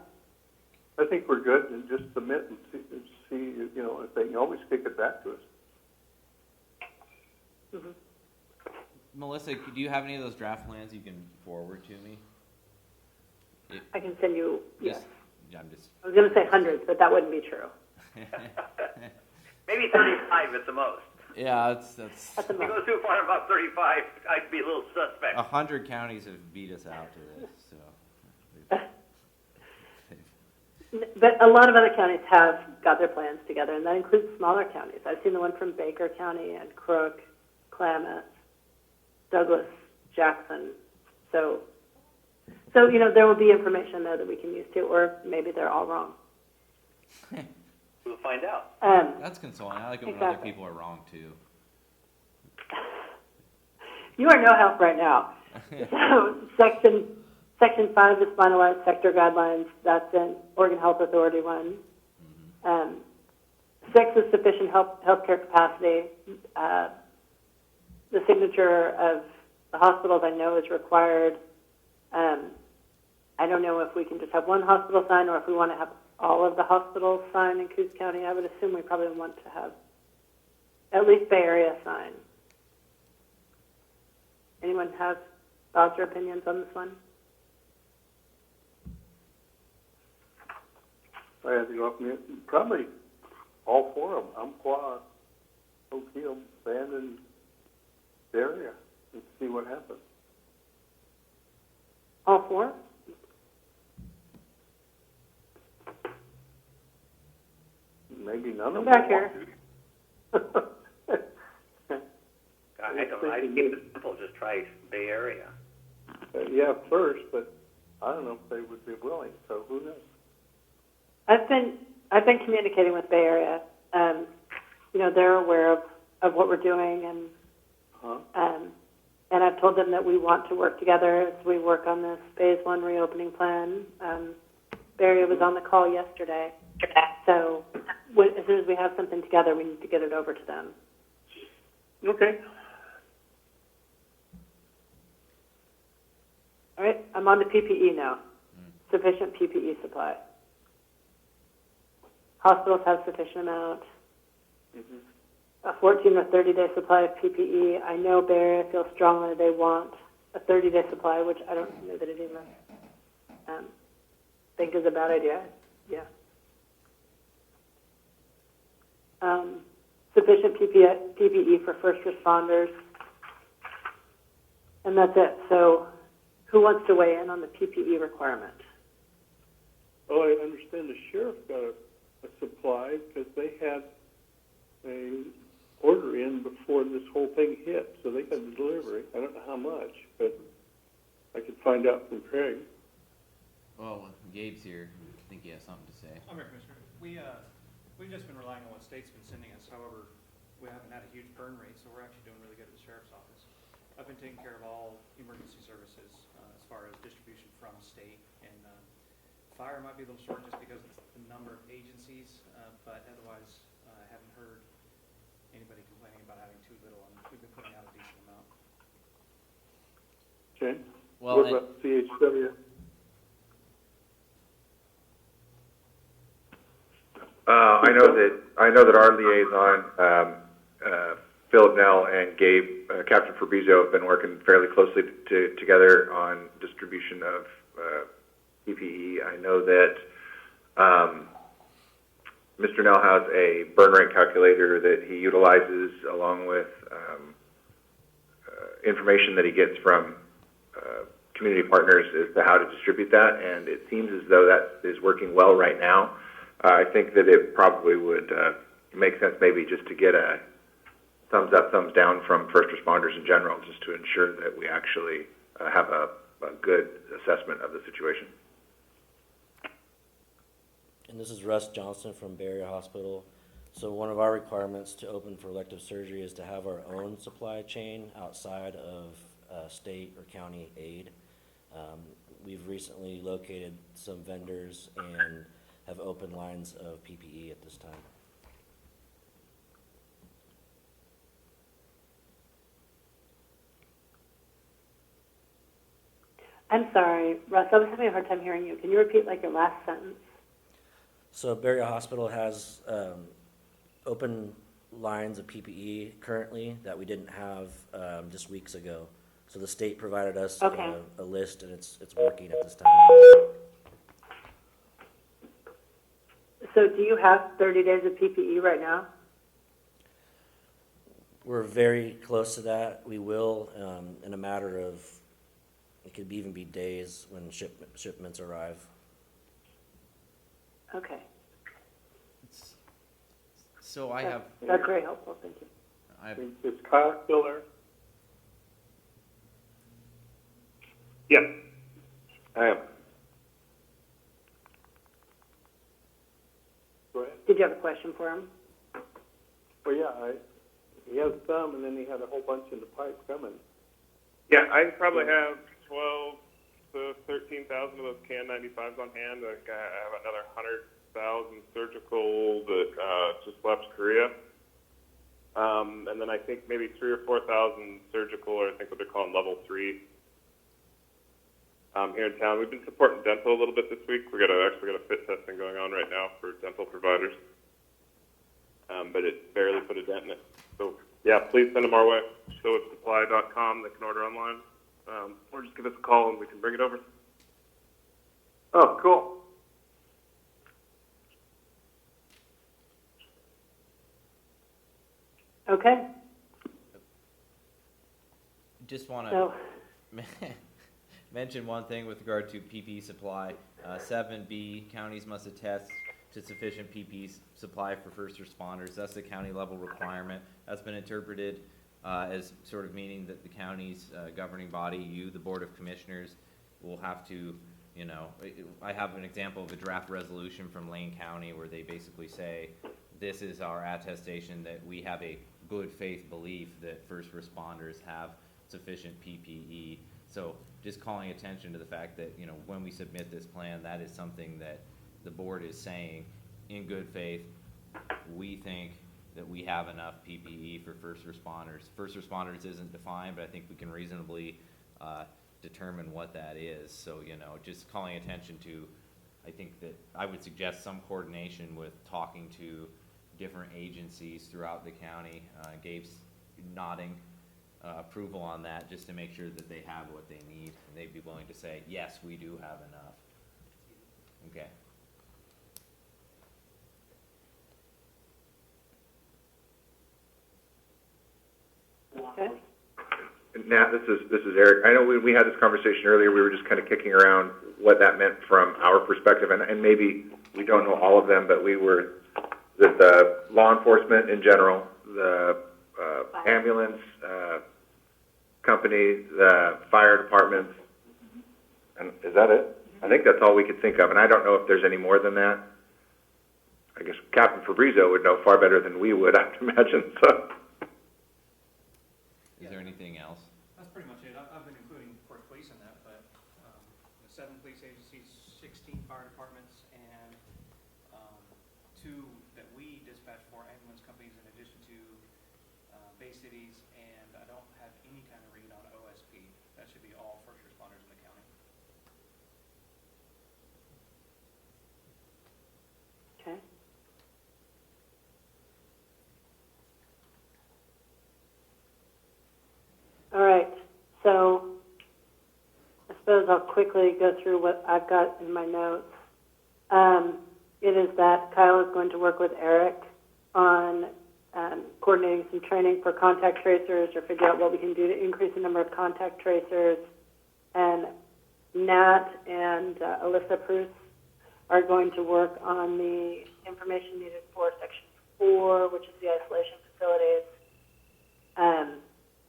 I think we're good, and just submit and see if they can always kick it back to us. Mm-hmm. Melissa, do you have any of those draft plans you can forward to me? I can send you. Yes. I'm just. I was going to say hundreds, but that wouldn't be true. Maybe 35 at the most. Yeah, that's. At the If you most. go too far above 35, I'd be a little suspect. 100 counties have beat us out to this, so. But a lot of other counties have got their plans together, and that includes smaller counties. I've seen the one from Baker County and Crook, Klamath, Douglas, Jackson. So there will be information there that we can use too, or maybe they're all wrong. We'll find out. That's consoling. I like it when exactly. other people are wrong too. You are no help right now. So Section 5 is finalized sector guidelines. That's an Oregon Health Authority one. 6 is sufficient healthcare capacity. The signature of the hospitals I know is required. I don't know if we can just have one hospital sign or if we want to have all of the hospitals sign in Coos County. I would assume we probably want to have at least Bay Area sign. Anyone have thoughts or opinions on this one? I had to go up mute. Probably all 4 of them. Umpqua, Oak Hill, Bandon, area, and see what happens. All 4? Maybe none Come of them. back here. I keep it simple. Just try Bay Area. Yeah, first, but I don't know if they would be willing. So who knows? I've been communicating with Bay Area. They're aware of what we're doing, and I've told them that we want to work together as we work on this Phase 1 reopening plan. Bay Area was on the call yesterday, so as soon as we have something together, we need to get it over to them. Okay. All right, I'm on to PPE now. Sufficient PPE supply. Hospitals have sufficient amount. A 14 or 30-day supply of PPE. I know Bay Area feels strongly they want a 30-day supply, which I don't know that it even think is a bad idea. Yeah. Sufficient PPE for first responders. And that's it. So who wants to weigh in on the PPE requirement? Well, I understand the sheriff got a supply because they had a order in before this whole thing hit, so they got the delivery. I don't know how much, but I could find out from Craig. Well, Gabe's here. I think he has something to say. I'm here, Commissioner. We've just been relying on what state's been sending us. However, we haven't had a huge burn rate, so we're actually doing really good at the sheriff's office. I've been taking care of all emergency services as far as distribution from state, and fire might be a little short just because of the number of agencies, but otherwise I haven't heard anybody complaining about having too little, and we've been putting out a decent amount. Okay. Well, What about CHW? I know that our liaison, Philip Nell and Gabe, Captain Fabrizio, have been working fairly closely together on distribution of PPE. I know that Mr. Nell has a burn rate calculator that he utilizes along with information that he gets from community partners as to how to distribute that, and it seems as though that is working well right now. I think that it probably would make sense maybe just to get a thumbs up, thumbs down from first responders in general, just to ensure that we actually have a good assessment of the situation. And this is Russ Johnson from Bay Area Hospital. So one of our requirements to open for elective surgery is to have our own supply chain outside of state or county aid. We've recently located some vendors and have open lines of PPE at this time. I'm sorry, Russ, I was having a hard time hearing you. Can you repeat like your last sentence? So Bay Area Hospital has open lines of PPE currently that we didn't have just weeks ago. So the state provided us Okay. a list, and it's working at this time. So do you have 30 days of PPE right now? We're very close to that. We will, in a matter of, it could even be days when shipments arrive. Okay. So I have, That's very helpful, thank you. Is Kyle still there? Yes, I am. Go ahead. Did you have a question for him? Well, yeah, he has some, and then he had a whole bunch in the pipe coming. Yeah, I probably have 12 to 13,000 of those KN95s on hand. I have another 100,000 surgical that just left Korea. And then I think maybe 3,000 or 4,000 surgical, or I think what they're calling level 3. Here in town, we've been supporting dental a little bit this week. We got a fit testing going on right now for dental providers, but it barely put a dent in it. So yeah, please send them our way. Showitsupply.com. They can order online, or just give us a call and we can bring it over. Oh, cool. Okay, just want to so, mention one thing with regard to PPE supply. 7B, counties must attest to sufficient PPE supply for first responders. That's the county level requirement. That's been interpreted as sort of meaning that the county's governing body, you, the Board of Commissioners, will have to, you know, I have an example of a draft resolution from Lane County where they basically say, this is our attestation that we have a good faith belief that first responders have sufficient PPE. So just calling attention to the fact that, you know, when we submit this plan, that is something that the board is saying in good faith, we think that we have enough PPE for first responders. First responders isn't defined, but I think we can reasonably determine what that is. So, you know, just calling attention to, I think that I would suggest some coordination with talking to different agencies throughout the county. Gabe's nodding approval on that, just to make sure that they have what they need, and they'd be willing to say, yes, we do have enough. Okay. okay. Nat, this is Eric. I know we had this conversation earlier. We were just kind of kicking around what that meant from our perspective, and maybe we don't know all of them, but we were that the law enforcement in general, the ambulance company, the fire departments, And is that it? I think that's all we could think of, and I don't know if there's any more than that. I guess Captain Fabrizio would know far better than we would, I would imagine, so. Is there anything else? That's pretty much it. I've been including, of course, police in that, but, 7 police agencies, 16 fire departments, and, 2 that we dispatch for ambulance companies in addition to, Bay Cities, and I don't have any kind of read on OSP. That should be all first responders in the county. Okay. All right, so I suppose I'll quickly go through what I've got in my notes. It is that Kyle is going to work with Eric on coordinating some training for contact tracers or figure out what we can do to increase the number of contact tracers. And Nat and Alyssa Bruce are going to work on the information needed for Section 4, which is the isolation facilities.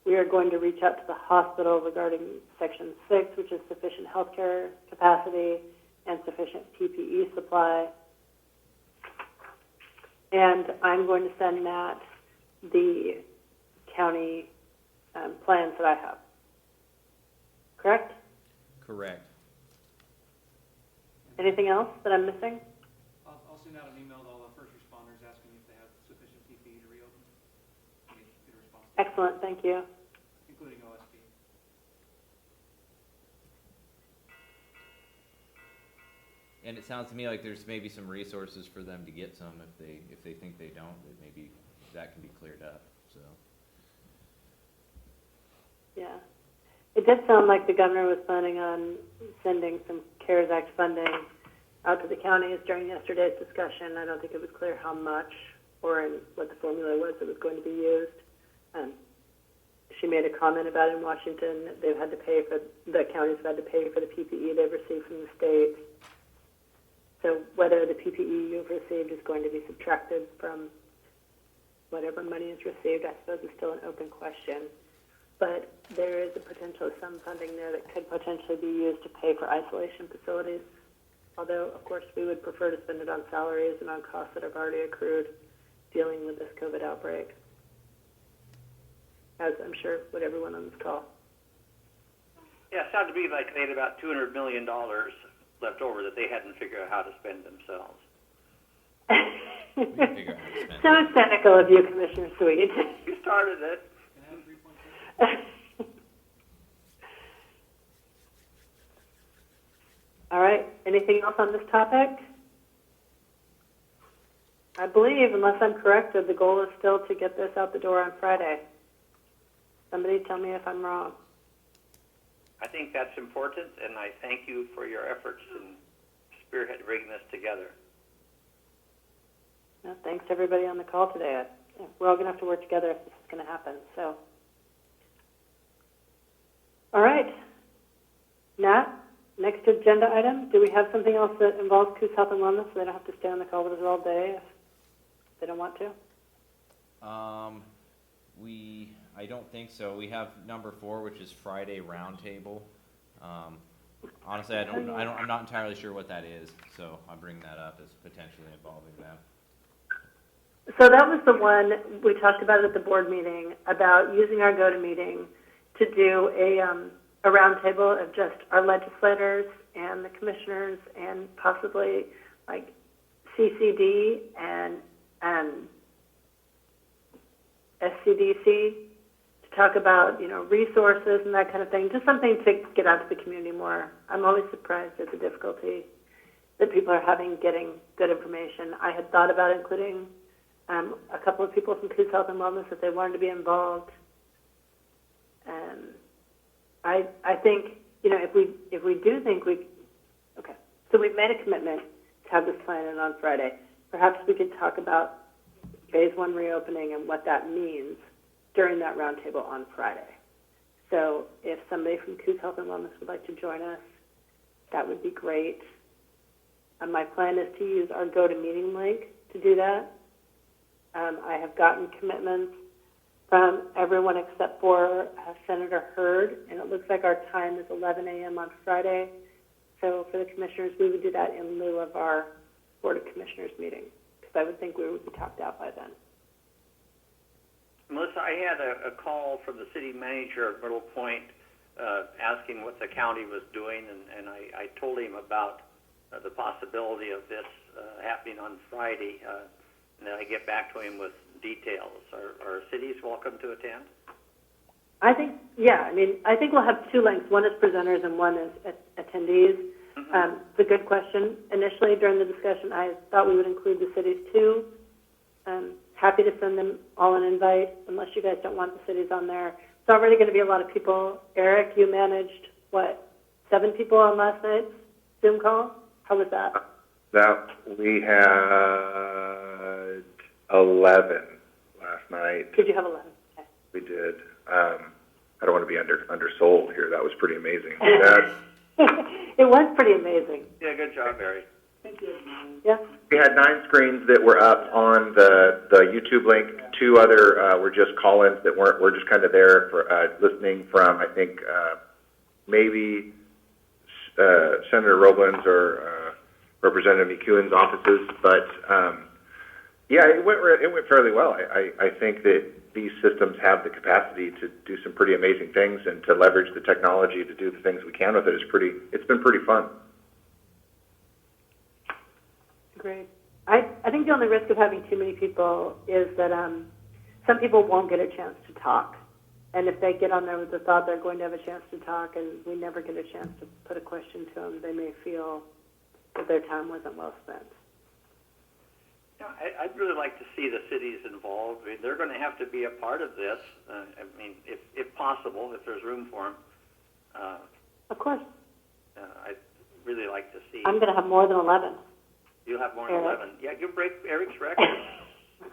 We are going to reach out to the hospital regarding Section 6, which is sufficient healthcare capacity and sufficient PPE supply. And I'm going to send Nat the county plans that I have. Correct? Correct. Anything else that I'm missing? I'll send out an email to all the first responders asking if they have sufficient PPE to reopen. Get a response. Excellent, thank you. Including OSP. And it sounds to me like there's maybe some resources for them to get some if they think they don't, that maybe that can be cleared up, so. Yeah. It did sound like the governor was planning on sending some CARES Act funding out to the counties during yesterday's discussion. I don't think it was clear how much or in what the formula was that was going to be used. She made a comment about in Washington, the counties have had to pay for the PPE they've received from the state. So whether the PPE you've received is going to be subtracted from whatever money is received, I suppose is still an open question. But there is a potential some funding there that could potentially be used to pay for isolation facilities. Although, of course, we would prefer to spend it on salaries and on costs that have already accrued dealing with this COVID outbreak, as I'm sure would everyone on this call. Yeah, it sounded to me like they had about $200 million left over that they hadn't figured out how to spend themselves. We can figure out how to spend So it. cynical of you, Commissioner Sweet. You started it. Can I have 3.7? All right. Anything else on this topic? I believe, unless I'm corrected, the goal is still to get this out the door on Friday. Somebody tell me if I'm wrong. I think that's important, and I thank you for your efforts in bringing this together. No, thanks to everybody on the call today. We're all going to have to work together if this is going to happen. So, all right. Nat, next agenda item. Do we have something else that involves Coos Health and Wellness so they don't have to stay on the call with us all day if they don't want to? I don't think so. We have number 4, which is Friday Roundtable. Honestly, I'm not entirely sure what that is, so I bring that up as potentially involving them. So that was the one we talked about at the board meeting about using our GoToMeeting to do a roundtable of just our legislators and the commissioners and possibly like CCD and SCDC to talk about, resources and that kind of thing, just something to get out to the community more. I'm always surprised at the difficulty that people are having getting good information. I had thought about including a couple of people from Coos Health and Wellness if they wanted to be involved. I think, if we do think okay, so we've made a commitment to have this planned on Friday. Perhaps we could talk about phase 1 reopening and what that means during that roundtable on Friday. So if somebody from Coos Health and Wellness would like to join us, that would be great. My plan is to use our GoToMeeting link to do that. I have gotten commitments from everyone except for Senator Hurd, and it looks like our time is 11 a.m. on Friday. So for the commissioners, we would do that in lieu of our Board of Commissioners meeting, because I would think we would be topped out by then. Melissa, I had a call from the city manager at Middle Point asking what the county was doing, and I told him about the possibility of this happening on Friday, and then I get back to him with details. Are cities welcome to attend? I think, yeah, I think we'll have two links. One is presenters and one is attendees. Mm-hmm. It's a good question. Initially, during the discussion, I thought we would include the cities too. Happy to send them all an invite, unless you guys don't want the cities on there. It's already going to be a lot of people. Eric, you managed, 7 people on last night's Zoom call? How was that? We had 11 last night. Did you have 11? Okay. We did. I don't want to be undersold here. That was pretty amazing. It was pretty amazing. Yeah, good job, Barry. Thank you. Yeah. We had 9 screens that were up on the YouTube link. 2 other were just call-ins that were just kind of there for listening from, I think, maybe Senator Roblins or Representative McEwen's offices. But yeah, it went fairly well. I think that these systems have the capacity to do some pretty amazing things, and to leverage the technology to do the things we can with it. It's been pretty fun. Great. I think the only risk of having too many people is that some people won't get a chance to talk. And if they get on there with the thought they're going to have a chance to talk and we never get a chance to put a question to them, they may feel that their time wasn't well spent. Yeah, I'd really like to see the cities involved. They're going to have to be a part of this. If possible, if there's room for them. Of course. I'd really like to see. I'm going to have more than 11. You'll have more than Eric. 11. Yeah, you break Eric's record.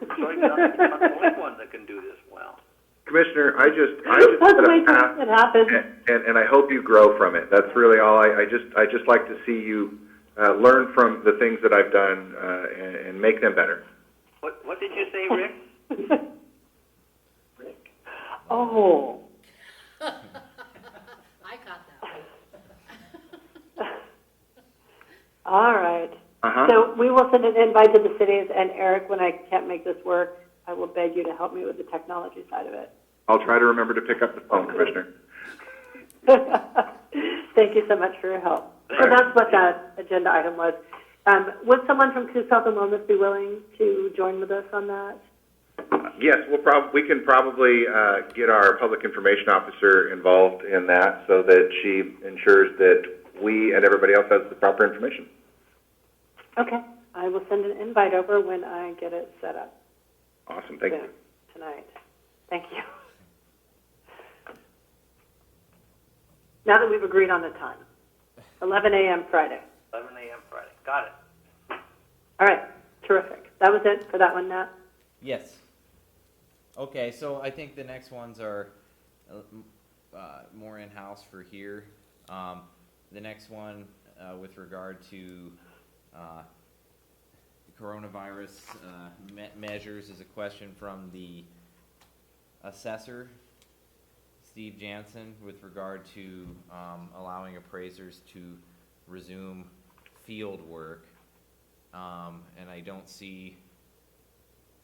So you're not the only one that can do this well. Commissioner, I just That's the way had a path, it happens. and I hope you grow from it. That's really all. I just like to see you learn from the things that I've done and make them better. What did you say, Rick? Rick. Oh. I caught that. All right. Uh-huh. So we will send an invite to the cities, and Eric, when I can't make this work, I will beg you to help me with the technology side of it. I'll try to remember to pick up the phone, Commissioner. Thank you so much for your help. So that's what that agenda item was. Would someone from Coos Health and Wellness be willing to join with us on that? Yes, we can probably get our public information officer involved in that so that she ensures that we and everybody else has the proper information. Okay. I will send an invite over when I get it set up. Awesome. Thank you. Tonight. Thank you. Now that we've agreed on the time, 11 a.m. Friday. 11 a.m. Friday. Got it. All right. Terrific. That was it for that one, Nat? Yes. Okay, so I think the next ones are more in-house for here. The next one with regard to coronavirus measures is a question from the assessor, Steve Jansen, with regard to allowing appraisers to resume field work. And I don't see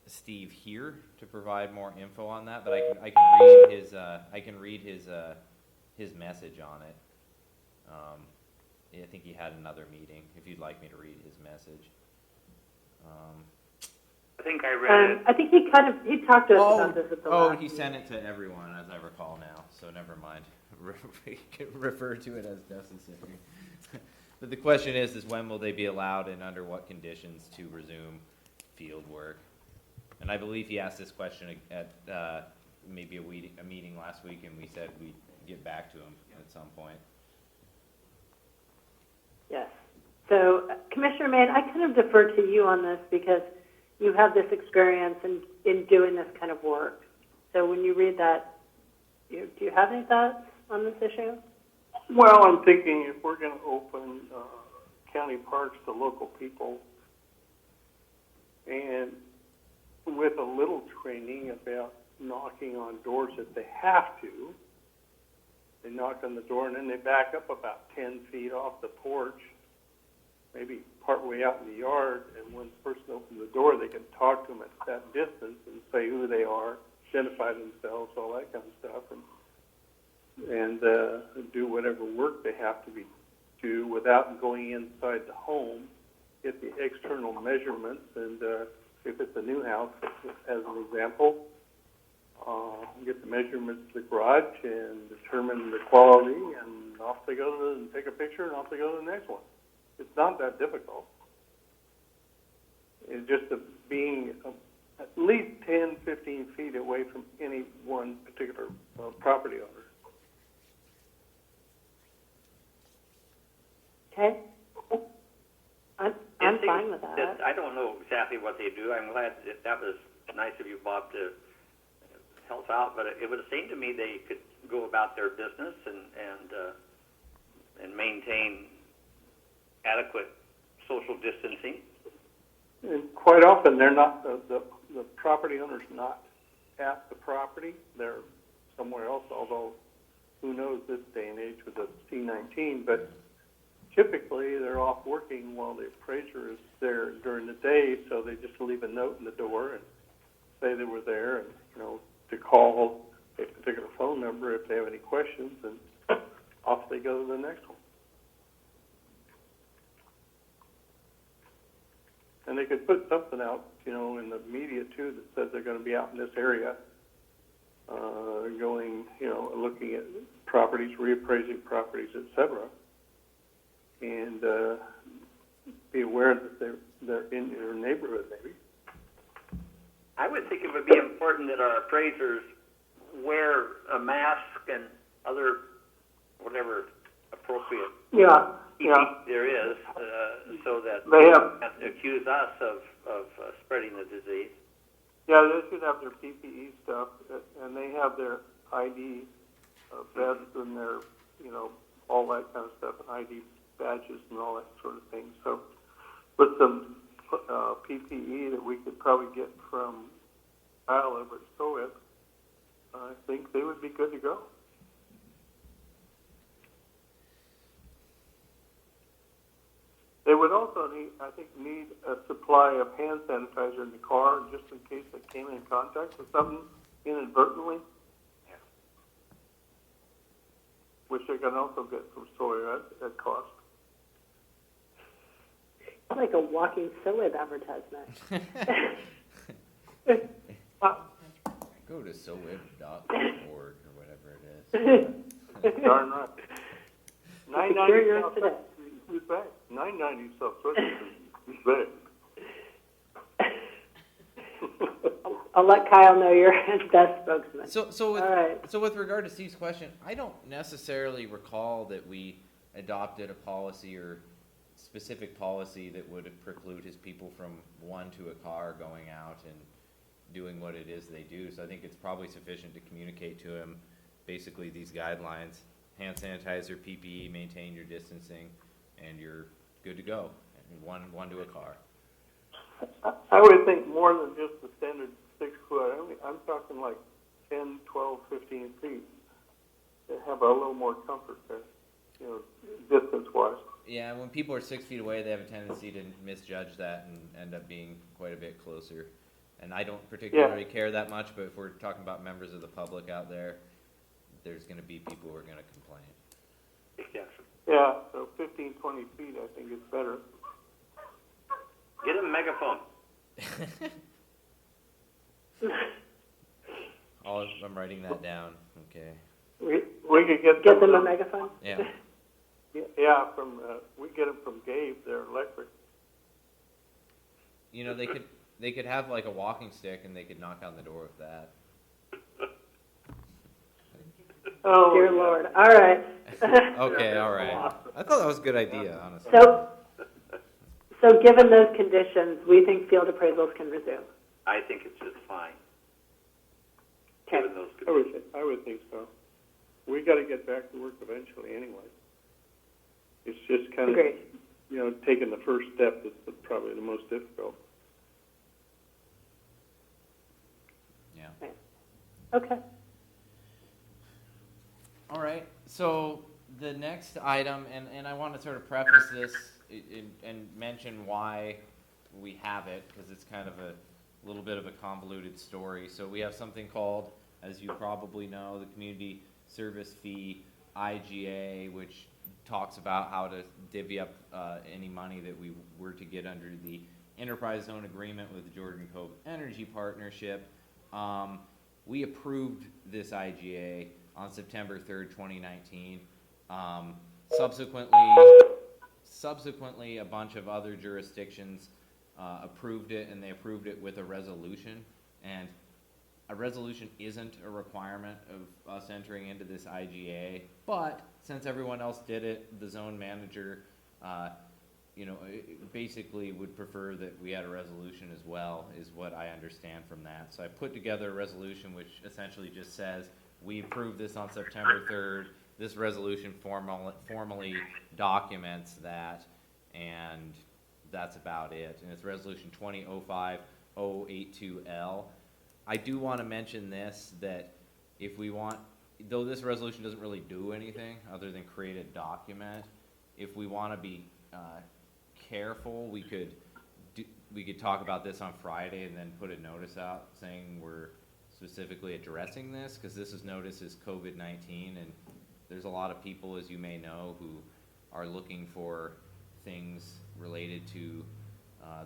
Steve here to provide more info on that, but I can read his message on it. I think he had another meeting. If you'd like me to read his message. I think I read it. I think he talked to us about this at the last he sent it to everyone, as I recall now. So never mind. Refer to it as necessary. But the question is when will they be allowed and under what conditions to resume field work? And I believe he asked this question at maybe a meeting last week, and we said we'd get back to him at some point. Yes. So, Commissioner Mann, I kind of defer to you on this because you have this experience in doing this kind of work. So when you read that, do you have any thoughts on this issue? Well, I'm thinking if we're going to open county parks to local people, and with a little training about knocking on doors if they have to, they knock on the door, and then they back up about 10 feet off the porch, maybe partway out in the yard, and when the person opens the door, they can talk to them at that distance and say who they are, identify themselves, all that kind of stuff, and do whatever work they have to do without going inside the home, get the external measurements, and if it's a new house, as an example, get the measurements of the garage and determine the quality, and off they go and take a picture, and off they go to the next one. It's not that difficult. It's just being at least 10, 15 feet away from any one particular property owner. Okay. I'm fine with that. I don't know exactly what they do. I'm glad that was nice of you, Bob, to help out, but it would seem to me they could go about their business and maintain adequate social distancing. And quite often, they're not the property owner's not at the property; they're somewhere else. Although, who knows this day and age with the C-19? But typically, they're off working while the appraiser is there during the day. So they just leave a note in the door and say they were there, and to call a particular phone number if they have any questions, and off they go to the next one. And they could put something out, in the media too that says they're going to be out in this area, going, looking at properties, reappraising properties, etc. And be aware that they're in your neighborhood, maybe. I would think it would be important that our appraisers wear a mask and other whatever appropriate there is, so that they can't accuse us of spreading the disease. Yeah, they should have their PPE stuff, and they have their ID vests and their, all that kind of stuff, and ID badges and all that sort of thing. So with some PPE that we could probably get from Kyle over at SOIP, I think they would be good to go. They would also need a supply of hand sanitizer in the car, just in case they came in contact with something inadvertently, which they can also get from Sawyer at cost. It's like a walking SOIB advertisement. Go to sowib.org or whatever it is. Darn right. Secure yours today. Who's back? 990 who's back? I'll let Kyle know you're his best spokesman. So with regard to Steve's question, I don't necessarily recall that we adopted a policy or specific policy that would preclude his people from to a car going out and doing what it is they do. So I think it's probably sufficient to communicate to him basically these guidelines: hand sanitizer, PPE, maintain your distancing, and you're good to go. And one to a car. I would think more than just the standard 6 foot. I'm talking like 10, 12, 15 feet. They have a little more comfort there, distance-wise. Yeah, when people are 6 feet away, they have a tendency to misjudge that and end up being quite a bit closer. And I don't particularly care that much, but if we're talking about members of the public out there, there's going to be people who are going to complain. Yeah, so 15, 20 feet I think is better. Get him a megaphone. I'm writing that down. Okay. We could get them a megaphone? Yeah. Yeah, we get them from Gabe. They're electric. They could have like a walking stick and they could knock on the door with that. Oh, dear Lord. All right. Okay, all right. I thought that was a good idea, honestly. So given those conditions, we think field appraisals can resume. I think it's just fine. Okay. Given those conditions. I would think so. We got to get back to work eventually anyway. It's just kind of, taking the first step is probably the most difficult. Yeah. Okay. All right, so the next item, and I want to sort of preface this and mention why we have it, because it's kind of a little bit of a convoluted story. So we have something called, as you probably know, the Community Service Fee, IGA, which talks about how to divvy up any money that we were to get under the Enterprise Zone Agreement with the Jordan Cove Energy Partnership. We approved this IGA on September 3rd, 2019. Subsequently, a bunch of other jurisdictions approved it, and they approved it with a resolution. And a resolution isn't a requirement of us entering into this IGA, but since everyone else did it, the zone manager, basically would prefer that we had a resolution as well, is what I understand from that. So I put together a resolution which essentially just says, we approved this on September 3rd. This resolution formally documents that, and that's about it. And it's resolution 2005-082L. I do want to mention this, that if we want, though this resolution doesn't really do anything other than create a document, if we want to be careful, we could talk about this on Friday and then put a notice out saying we're specifically addressing this, because this is noticed as COVID-19, and there's a lot of people, as you may know, who are looking for things related to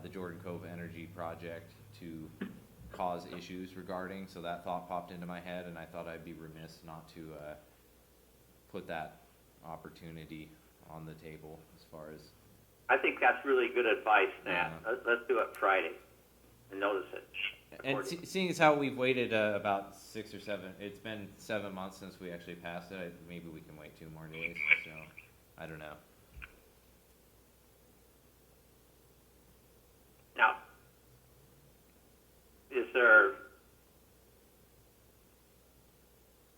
the Jordan Cove Energy Project to cause issues regarding, so that thought popped into my head, and I thought I'd be remiss not to put that opportunity on the table as far as... I think that's really good advice, Nat. Let's do it Friday and notice it. And seeing as how we've waited about 6 or 7, it's been 7 months since we actually passed it, maybe we can wait 2 more days, so I don't know. Now, is there,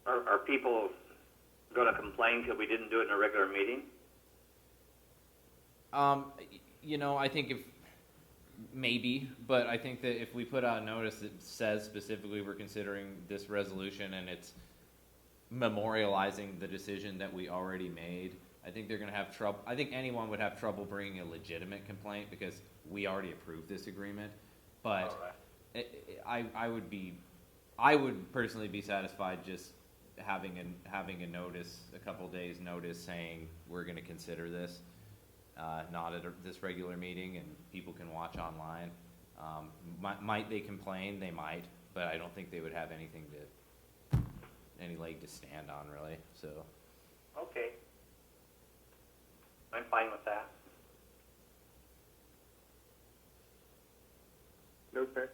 are people going to complain because we didn't do it in a regular meeting? I think maybe, but I think that if we put out a notice that says specifically we're considering this resolution and it's memorializing the decision that we already made, I think they're going to have trouble. I think anyone would have trouble bringing a legitimate complaint because we already approved this agreement. But I would personally be satisfied just having a notice, a couple days notice saying we're going to consider this. Not at this regular meeting, and people can watch online. Might they complain? They might, but I don't think they would have any leg to stand on, really. So. Okay. I'm fine with that. Okay.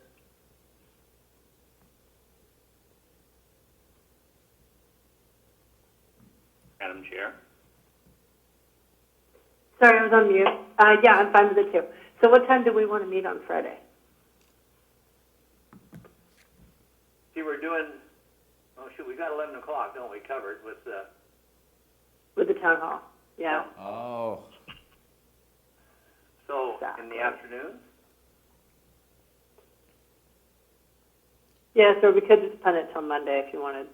Madam Chair? Sorry, I was on mute. Yeah, I'm fine with it too. So what time do we want to meet on Friday? See, we're doing, we got 11 o'clock, don't we, covered with the... With the town hall, yeah. Oh. So, Exactly. in the afternoon? Yeah, so we could just punt it till Monday if you wanted.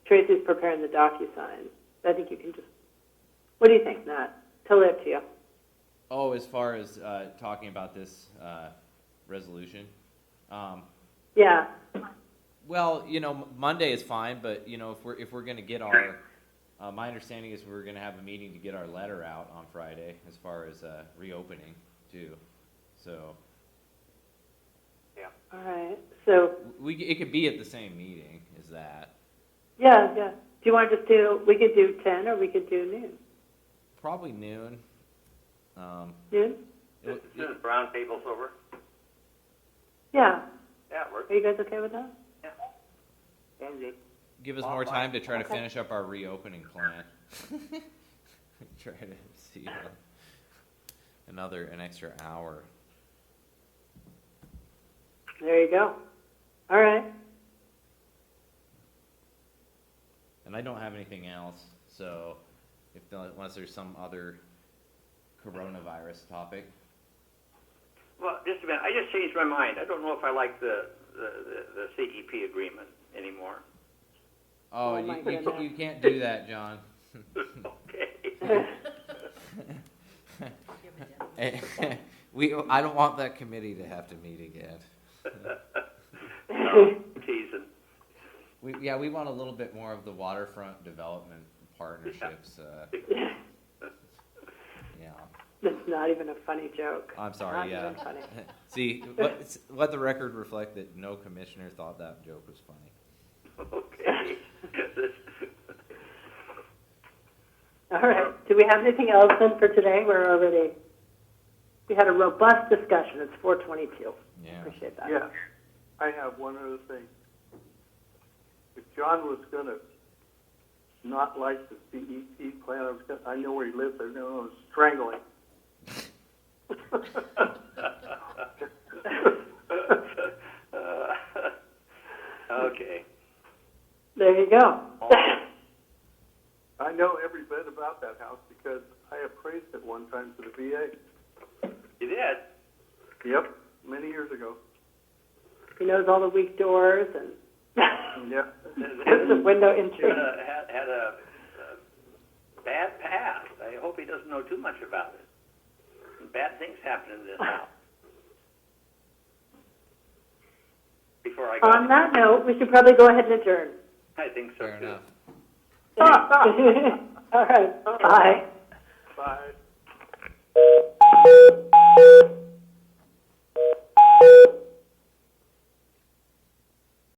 Tracy's preparing the DocuSign. I think you can just... What do you think, Nat? Totally up to you. Oh, as far as talking about this resolution? Yeah. Well, Monday is fine, but if we're going to get our, my understanding is we're going to have a meeting to get our letter out on Friday as far as reopening too. So. Yeah. All right. So. It could be at the same meeting as that. Yeah. Do you want to just we could do 10 or we could do noon? Probably noon. Noon? As soon as brown table's over? Yeah. Yeah, it works. Are you guys okay with that? Yeah. Sounds good. Give us more time to try to finish up our reopening plan. Try to see an extra hour. There you go. All right. And I don't have anything else, so unless there's some other coronavirus topic. Well, just a minute. I just changed my mind. I don't know if I like the CEP agreement anymore. Oh, Oh, my goodness. you can't do that, John. Okay. I don't want that committee to have to meet again. No, teasing. We want a little bit more of the waterfront development partnerships. Yeah. That's not even a funny joke. I'm sorry. Not Yeah. even funny. See, let the record reflect that no commissioner thought that joke was funny. Okay. All right. Do we have anything else then for today? We had a robust discussion. It's 4:22. Yeah. Appreciate that. Yeah, I have one other thing. If John was gonna not like the CEP plan, I know where he lives, I know I was strangling. Okay. There you go. I know every bit about that house because I appraised it one time for the VA. You did? Yep, many years ago. He knows all the weak doors and Yeah. the window entry. Had a bad past. I hope he doesn't know too much about it. Bad things happen in this house. Before I got On that note, we should probably go ahead and adjourn. I think so Fair too. enough. All right. Bye. Bye.